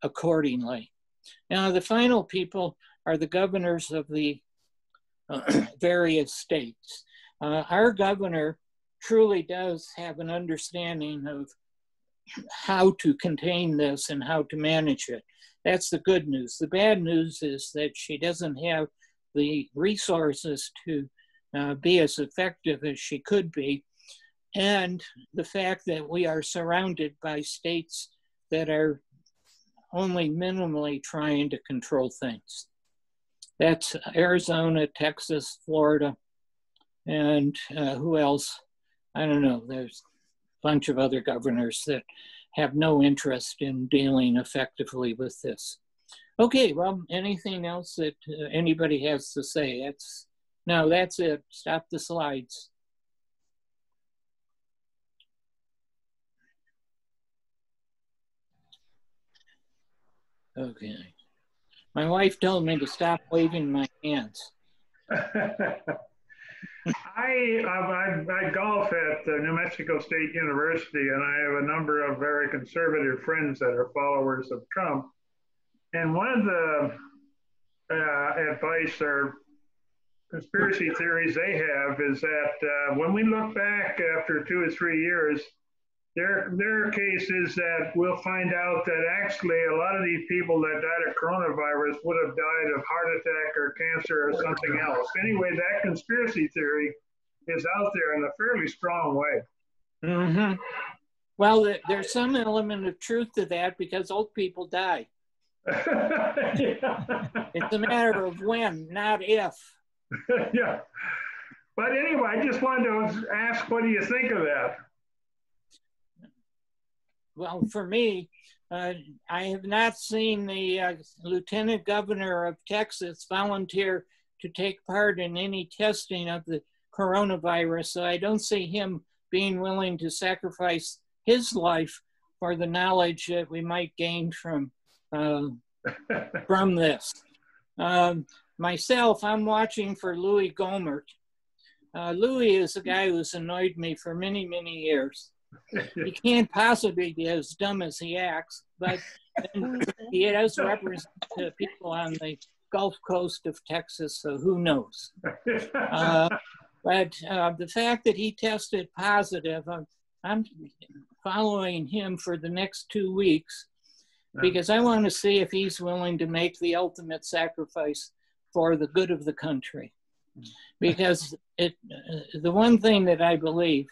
accordingly. Now, the final people are the governors of the various states. Our governor truly does have an understanding of how to contain this and how to manage it. That's the good news. The bad news is that she doesn't have the resources to be as effective as she could be. And the fact that we are surrounded by states that are only minimally trying to control things. That's Arizona, Texas, Florida, and who else? I don't know. There's a bunch of other governors that have no interest in dealing effectively with this. Okay, well, anything else that anybody has to say? No, that's it. Stop the slides. Okay. My wife told me to stop waving my hands. I golf at New Mexico State University, and I have a number of very conservative friends that are followers of Trump. And one of the advice or conspiracy theories they have is that when we look back after 2 or 3 years, their case is that we'll find out that actually a lot of these people that died of coronavirus would have died of heart attack or cancer or something else. Anyway, that conspiracy theory is out there in a fairly strong way. Mm-hmm. Well, there's some element of truth to that because old people die. It's a matter of when, not if. Yeah. But anyway, I just wanted to ask, what do you think of that? Well, for me, I have not seen the Lieutenant Governor of Texas volunteer to take part in any testing of the coronavirus, so I don't see him being willing to sacrifice his life for the knowledge that we might gain from this. Myself, I'm watching for Louis Gohmert. Louis is a guy who's annoyed me for many, many years. He can't possibly be as dumb as he acts, but he does represent people on the Gulf Coast of Texas, so who knows? But the fact that he tested positive, I'm following him for the next 2 weeks because I want to see if he's willing to make the ultimate sacrifice for the good of the country. Because the one thing that I believe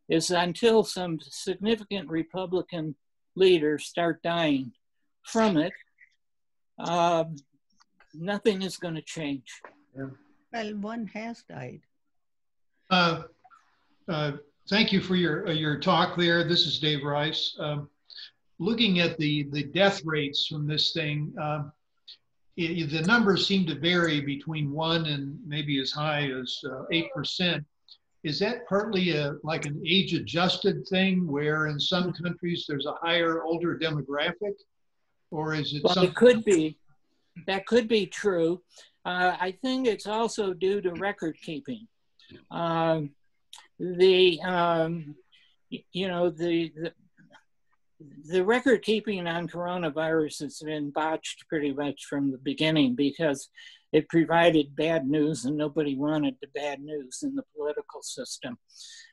is until some significant Republican leaders start dying from it, nothing is going to change. Well, one has died. Thank you for your talk there. This is Dave Rice. Looking at the death rates from this thing, the numbers seem to vary between 1 and maybe as high as 8%. is that partly like an age-adjusted thing where in some countries there's a higher older demographic? Or is it Well, something? it could be. That could be true. I think it's also due to record keeping. The record keeping on coronavirus has been botched pretty much from the beginning because it provided bad news and nobody wanted the bad news in the political system.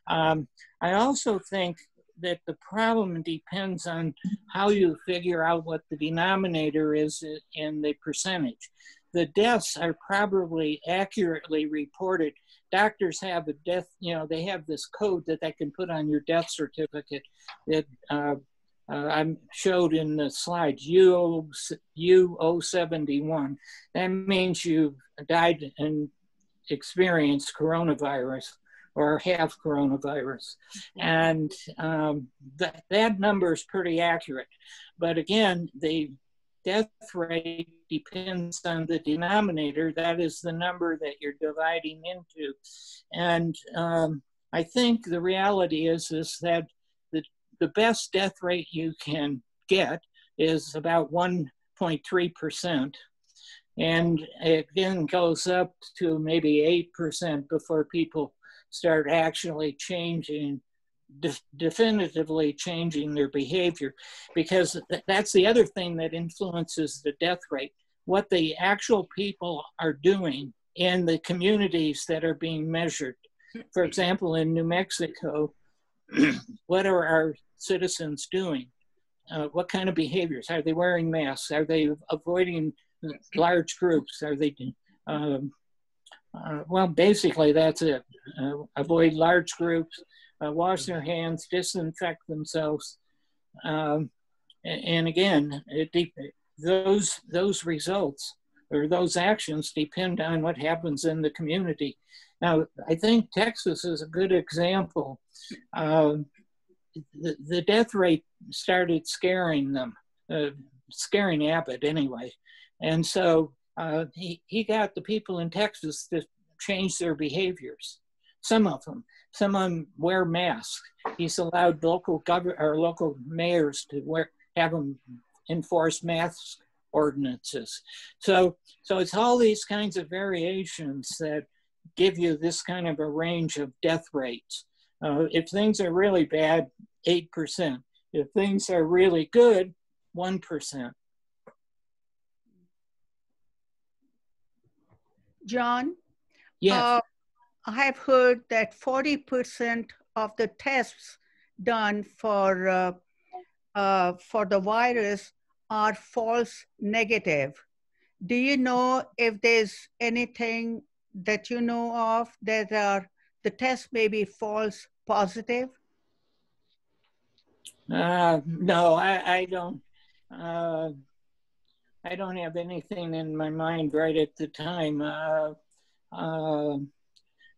I also think that the problem depends on how you figure out what the denominator is in the percentage. The deaths are probably accurately reported. Doctors have a death, they have this code that they can put on your death certificate that I showed in the slides, U071. That means you died and experienced coronavirus or have coronavirus. And that number is pretty accurate. But again, the death rate depends on the denominator. That is the number that you're dividing into. And I think the reality is that the best death rate you can get is about 1.3%. And it then goes up to maybe 8% before people start actually changing, definitively changing their behavior. Because that's the other thing that influences the death rate. What the actual people are doing in the communities that are being measured. For example, in New Mexico, what are our citizens doing? What kind of behaviors? Are they wearing masks? Are they avoiding large groups? Are they, well, basically that's it. Avoid large groups, wash their hands, disinfect themselves. And again, those results or those actions depend on what happens in the community. Now, I think Texas is a good example. The death rate started scaring them, scaring Abbott anyway. And so he got the people in Texas to change their behaviors. Some of them wear masks. He's allowed local mayors to have them enforce mask ordinances. So it's all these kinds of variations that give you this kind of a range of death rates. If things are really bad, 8%. If things are really good, 1%. John? Yes. I have heard that 40% of the tests done for the virus are false negative. Do you know if there's anything that you know of that the test may be false positive? No, I don't. I don't have anything in my mind right at the time.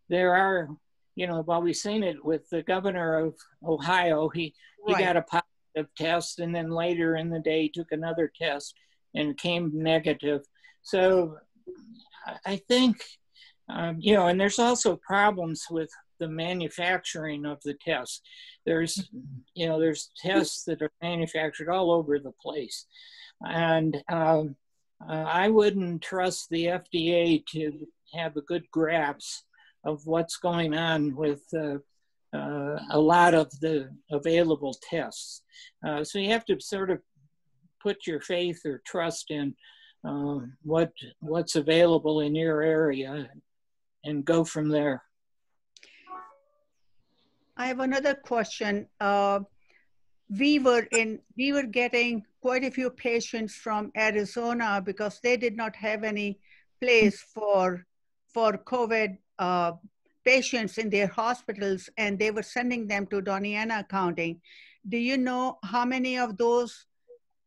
There are, well, we've seen it with the governor of Ohio. He got a positive test, and then later in the day took another test and came negative. So I think, and there's also problems with the manufacturing of the tests. There's tests that are manufactured all over the place. And I wouldn't trust the FDA to have a good grasp of what's going on with a lot of the available tests. So you have to sort of put your faith or trust in what's available in your area and go from there. I have another question. We were getting quite a few patients from Arizona because they did not have any place for COVID patients in their hospitals, and they were sending them to Doña Ana County. Do you know how many of those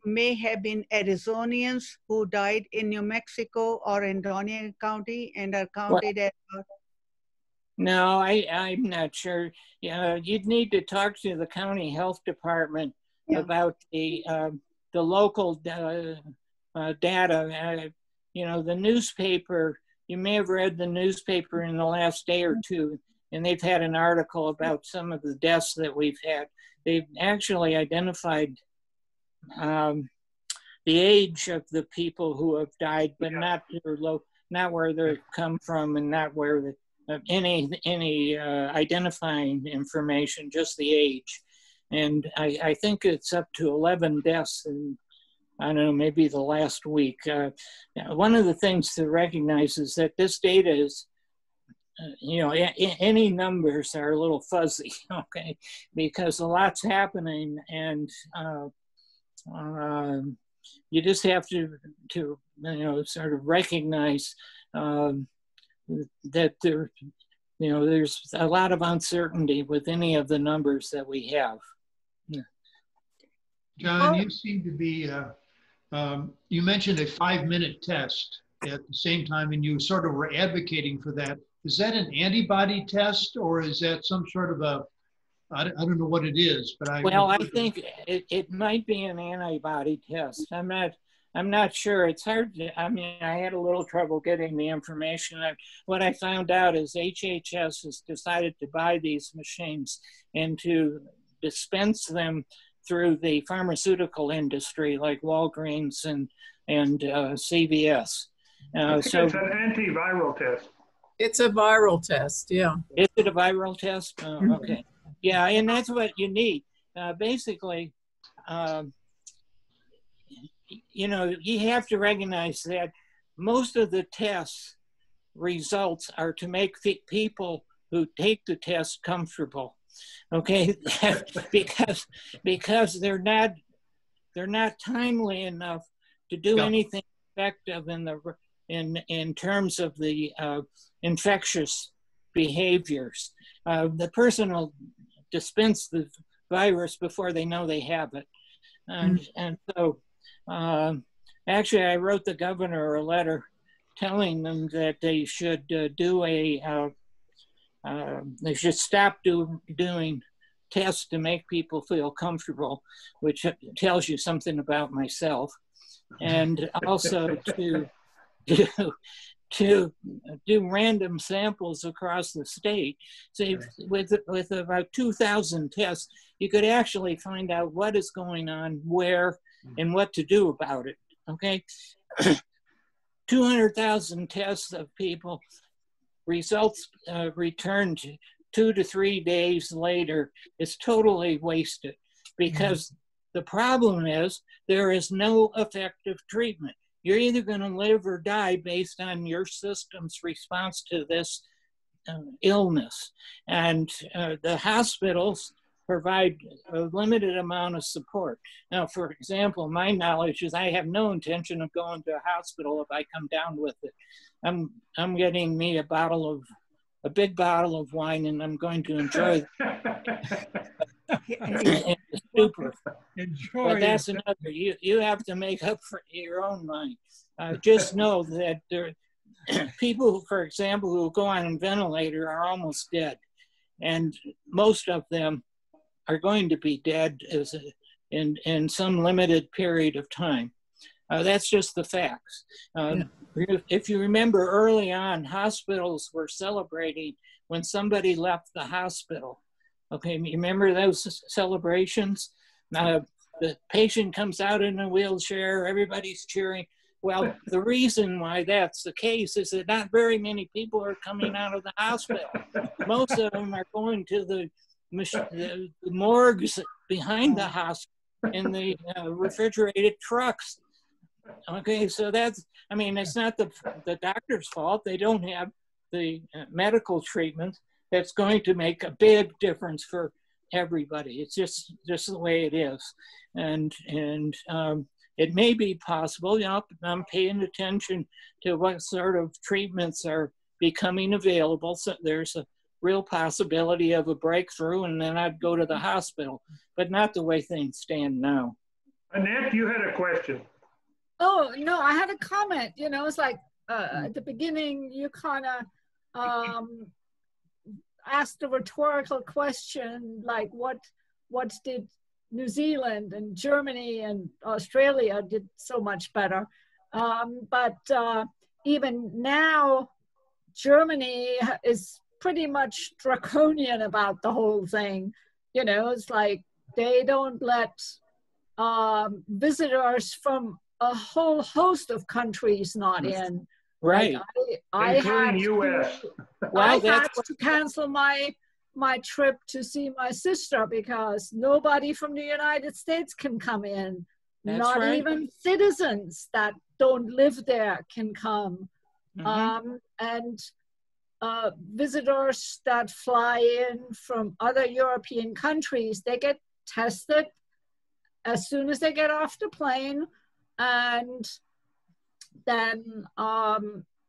may have been Arizonians who died in New Mexico or in Doña Ana County and are counted as? No, I'm not sure. You'd need to talk to the county health department about the local data. The newspaper, you may have read the newspaper in the last day or two, and they've had an article about some of the deaths that we've had. They've actually identified the age of the people who have died, but not where they come from, and not where any identifying information, just the age. And I think it's up to 11 deaths in, I don't know, maybe the last week. One of the things to recognize is that this data is, any numbers are a little fuzzy, okay? Because a lot's happening, and you just have to sort of recognize that there's a lot of uncertainty with any of the numbers that we have. Yeah. John, you seem to be, you mentioned a 5-minute test at the same time, and you sort of were advocating for that. Is that an antibody test, or is that some sort of I don't know what it is, but I think it might be an antibody test. I'm not sure. It's hard to, I had a little trouble getting the information. What I found out is HHS has decided to buy these machines and to dispense them through the pharmaceutical industry, like Walgreens and CVS. So it's an antiviral test. It's a viral test, yeah. Is it a viral test? Oh, okay. Yeah, and that's what you need. Basically, you have to recognize that most of the tests results are to make people who take the test comfortable, okay? because they're not timely enough to do anything effective in terms of the infectious behaviors. The person will dispense the virus before they know they have it. And so actually I wrote the governor a letter telling them that they should they should stop doing tests to make people feel comfortable, which tells you something about myself. And also to do random samples across the state. So with about 2,000 tests, you could actually find out what is going on, where, and what to do about it, okay? 200,000 tests of people, results returned 2 to 3 days later is totally wasted, because the problem is there is no effective treatment. You're either going to live or die based on your system's response to this illness. And the hospitals provide a limited amount of support. Now, for example, my knowledge is I have no intention of going to a hospital if I come down with it. I'm getting me a big bottle of wine, and I'm going to enjoy super. But that's another. You have to make up for your own mind. Just know that there people, for example, who go on a ventilator are almost dead, and most of them are going to be dead in some limited period of time. That's just the facts. If you remember early on, hospitals were celebrating when somebody left the hospital. Okay, you remember those celebrations? The patient comes out in a wheelchair, everybody's cheering. Well, the reason why that's the case is that not very many people are coming out of the hospital. Most of them are going to the morgues behind the hospital in the refrigerated trucks. Okay, so that's, it's not the doctor's fault. They don't have the medical treatment that's going to make a big difference for everybody. It's just the way it is. And it may be possible, I'm paying attention to what sort of treatments are becoming available. So there's a real possibility of a breakthrough, and then I'd go to the hospital, but not the way things stand now. Annette, you had a question. Oh, no, I had a comment. It's like at the beginning, you kind of asked a rhetorical question, like what did New Zealand and Germany and Australia did so much better. But even now, Germany is pretty much draconian about the whole thing. You know, it's like they don't let visitors from a whole host of countries not in. Right. Like I Including had U.S. Well, I had to cancel my trip to see my sister because nobody from the United States can come in. That's Not right. even citizens that don't live there can come. Mhm. And visitors that fly in from other European countries, they get tested as soon as they get off the plane. And then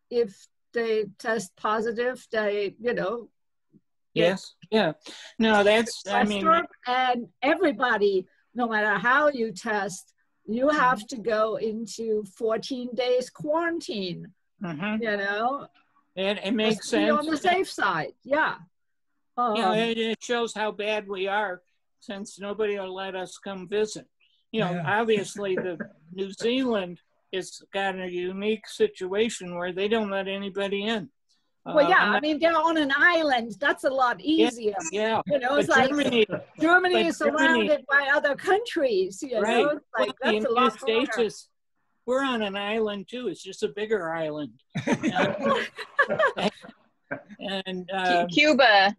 if they test positive, they, you know. Yes. Yeah. No, that's, I mean, and everybody, no matter how you test, you have to go into 14 days quarantine, mhm. you know. It makes Just be sense. on the safe side, yeah. Yeah, it shows how bad we are since nobody will let us come visit. You know, obviously the New Zealand has got a unique situation where they don't let anybody in. Well, yeah, I mean, they're on an island. That's a lot easier. Yeah. You know, it's But like Germany is surrounded by other countries, you right. know? It's like, Well, that's a the lot United harder. States we're on an island too. It's just a bigger island. And Cuba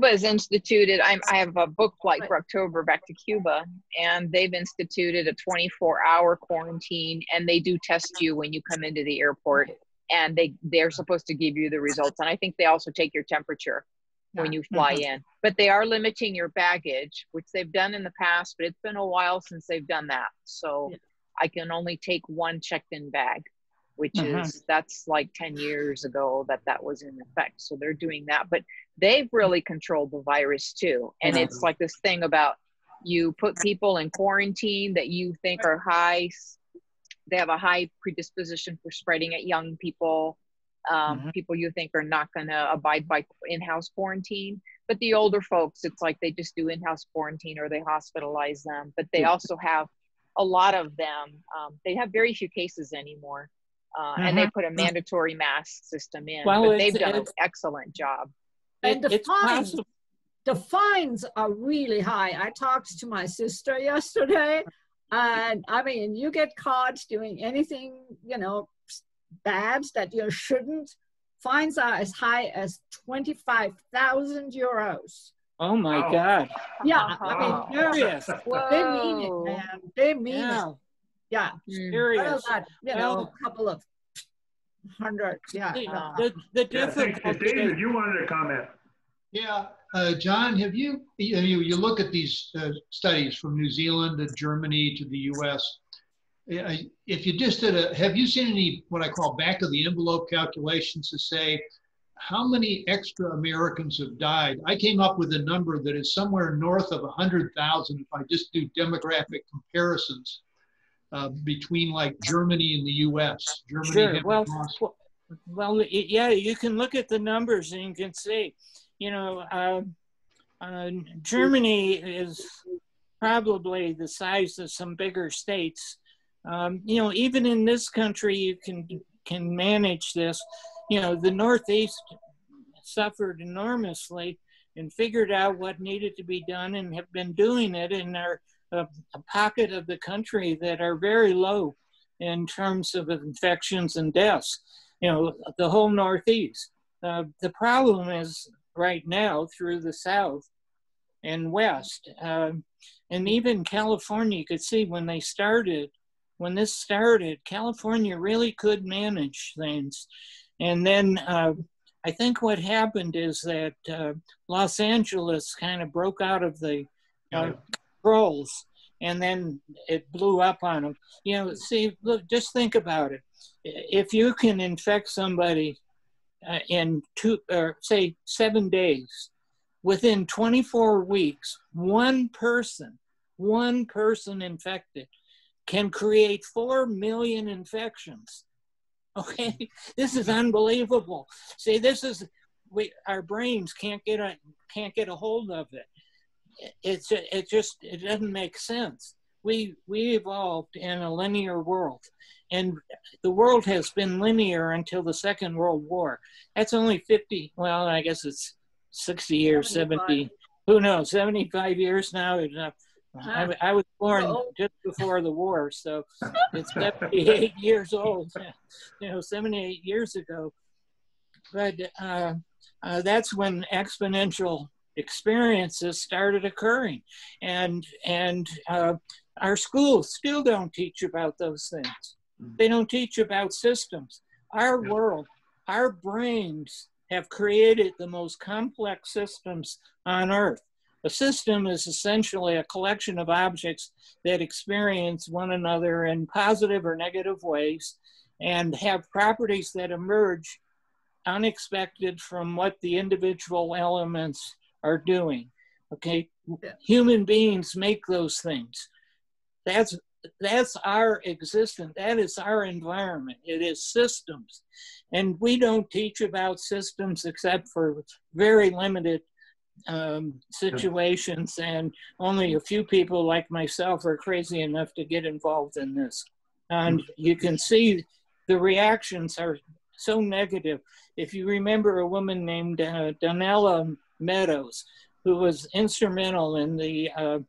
has instituted, I have a book flight for October back to Cuba, and they've instituted a 24-hour quarantine, and they do test you when you come into the airport, and they're supposed to give you the results. And I think they also take your temperature when you fly in. But they are limiting your baggage, which they've done in the past, but it's been a while since they've done that. So I can only take one checked-in bag, which is, that's like 10 years ago that was in effect. So they're doing that, but they've really controlled the virus too. And it's like this thing about you put people in quarantine that you think are high, they have a high predisposition for spreading it, young people, people you think are not gonna abide by in-house quarantine. But the older folks, it's like they just do in-house quarantine or they hospitalize them. But they also have a lot of them, they have very few cases anymore. And they put a mandatory mask system in, but they've done an excellent job. And the fines are really high. I talked to my sister yesterday, and I mean, you get caught doing anything, you know, bad that you shouldn't, fines are as high as 25,000 euros. Oh my God. Yeah, I mean, they mean it, man. They mean it. Yeah. Serious. You know, a couple of hundred. Yeah. The difficulty. David, you wanted to comment. Yeah, John, have you look at these studies from New Zealand to Germany to the U.S. If you just did have you seen any what I call back of the envelope calculations to say how many extra Americans have died? I came up with a number that is somewhere north of 100,000 if I just do demographic comparisons between like Germany and the U.S. Germany. Sure. Well, yeah, you can look at the numbers and you can see, you know, Germany is probably the size of some bigger states. You know, even in this country, you can manage this. You know, the Northeast suffered enormously and figured out what needed to be done and have been doing it in a pocket of the country that are very low in terms of infections and deaths. You know, the whole Northeast. The problem is right now through the South and West. And even California, you could see when this started, California really could manage things. And then I think what happened is that Los Angeles kind of broke out of the controls, and then it blew up on them. You know, see, look, just think about it. If you can infect somebody in 7 days, within 24 weeks, one person infected can create 4 million infections. Okay, this is unbelievable. See, this is our brains can't get a hold of it. It doesn't make sense. We evolved in a linear world, and the world has been linear until the Second World War. That's only 50, well, I guess it's 60 years, 70, who knows, 75 years now. I was born just before the war, so it's 78 years old, 78 years ago. But that's when exponential experiences started occurring. And our schools still don't teach about those things. They don't teach about systems. Our world, our brains have created the most complex systems on Earth. A system is essentially a collection of objects that experience one another in positive or negative ways and have properties that emerge unexpected from what the individual elements are doing. Okay, human beings make those things. That's our existence. That is our environment. It is systems. And we don't teach about systems except for very limited situations, and only a few people like myself are crazy enough to get involved in this. And you can see the reactions are so negative. If you remember a woman named Donella Meadows, who was instrumental in the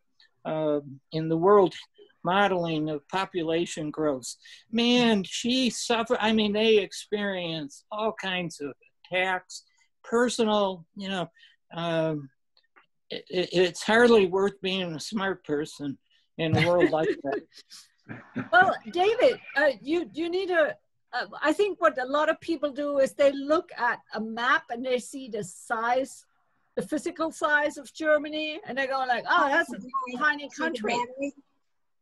world modeling of population growth. Man, she suffered. I mean, they experienced all kinds of attacks, personal, it's hardly worth being a smart person in a world like that. Well, David, you need to, I think what a lot of people do is they look at a map and they see the size, the physical size of Germany, and they go like, oh, that's a tiny country.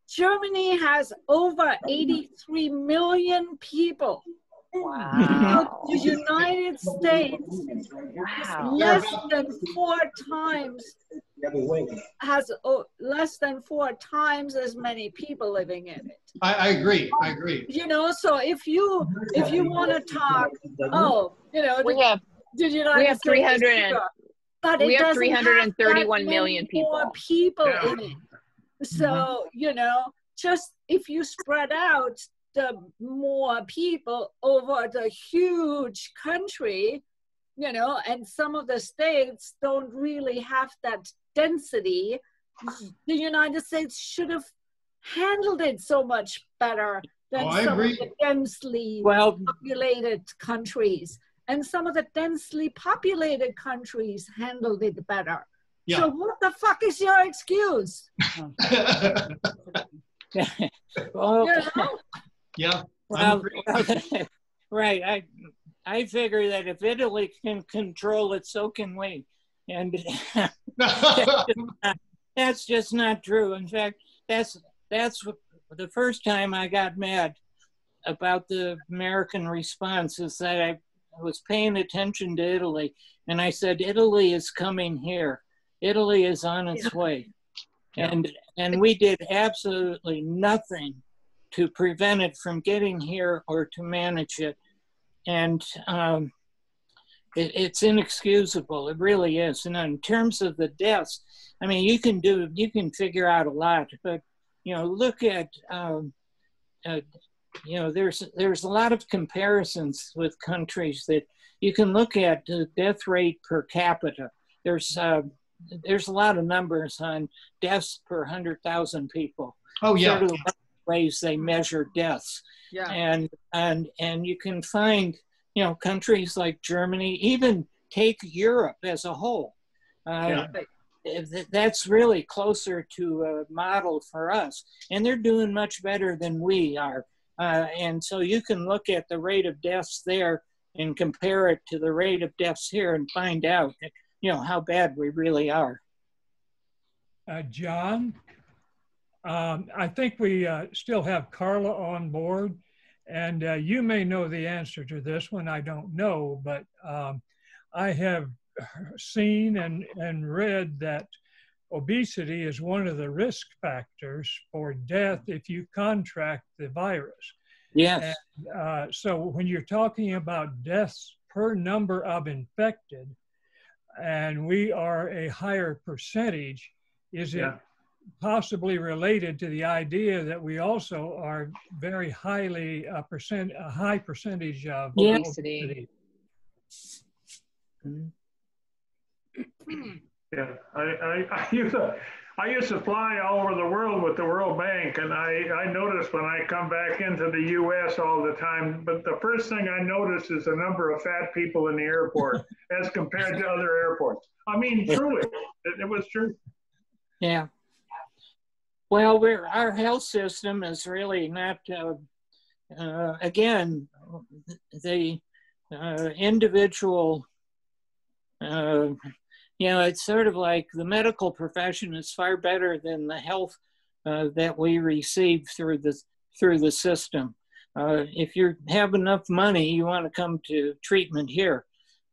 Germany has over 83 million people. Wow. The United States less than 4 times has less than 4 times as many people living in it. I agree. So if you want to talk, we have 300, but we it have doesn't 331 have million people. More people in it. So, just if you spread out the more people over the huge country, and some of the states don't really have that density, the United States should have handled it so much better than some of the densely populated countries. And some of the densely populated countries handled it better. Yeah. So what the fuck is your excuse? Well, yeah. Well, right. I figure that if Italy can control it, so can we. And that's just not true. In fact, that's the first time I got mad about the American response is that I was paying attention to Italy, and I said, Italy is coming here. Italy is on its way. And we did absolutely nothing to prevent it from getting here or to manage it. And it's inexcusable. It really is. And in terms of the deaths, I mean, you can figure out a lot, but, look at, there's a lot of comparisons with countries that you can look at the death rate per capita. There's a lot of numbers on deaths per 100,000 people. Oh, yeah. Sort of ways they measure deaths. Yeah. And you can find, countries like Germany, even take Europe as a whole. That's really closer to a model for us. And they're doing much better than we are. And so you can look at the rate of deaths there and compare it to the rate of deaths here and find out, how bad we really are. John, I think we still have Carla on board, and you may know the answer to this one. I don't know, but I have seen and read that obesity is one of the risk factors for death if you contract the virus. Yes. And, so when you're talking about deaths per number of infected, and we are a higher percentage, is it possibly related to the idea that we also are very highly a high percentage of obesity. Yeah, I used to fly all over the world with the World Bank, and I notice when I come back into the U.S. all the time, but the first thing I notice is the number of fat people in the airport as compared to other airports. I mean, truly, it was true. Yeah. Well, our health system is really not, again, the individual, it's sort of like the medical profession is far better than the health that we receive through the system. If you have enough money, you want to come to treatment here.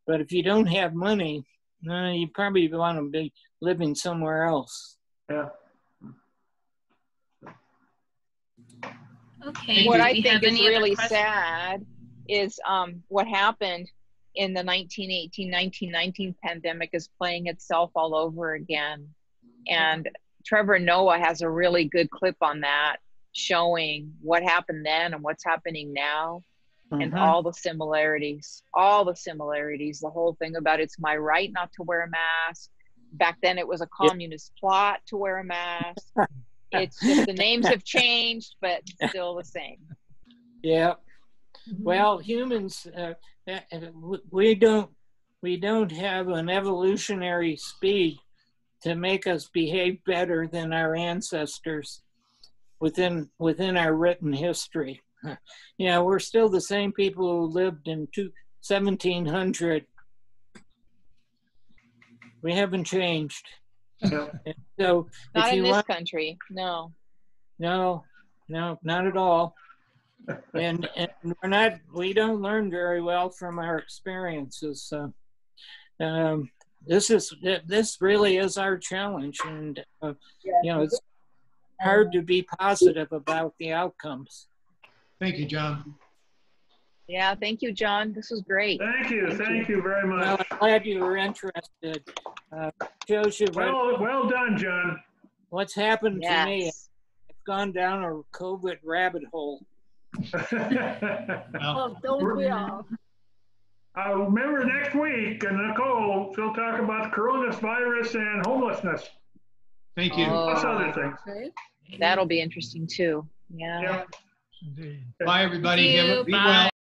But if you don't have money, you probably want to be living somewhere else. Yeah. Okay. What I think is really sad is what happened in the 1918-1919 pandemic is playing itself all over again. And Trevor Noah has a really good clip on that, showing what happened then and what's happening now, and all the similarities, the whole thing about it's my right not to wear a mask. Back then it was a communist plot to wear a mask. It's just the names have changed, but still the same. Yeah. Well, humans, we don't have an evolutionary speed to make us behave better than our ancestors within our written history. We're still the same people who lived in 1700. We haven't changed. So not in this country, no, not at all. And we don't learn very well from our experiences. This really is our challenge, and it's hard to be positive about the outcomes. Thank you, John. Yeah, thank you, John. This was great. Thank you very much. Well, I'm glad you were interested. Shows you well done, John. What's happened to me. I've gone down a COVID rabbit hole. Well, don't we all? Remember next week, Nicole, she'll talk about coronavirus and homelessness. Thank you. Plus other things. Okay. That'll be interesting too. Yeah. Yeah. Indeed. Bye, everybody. Thank you. Be Bye. well.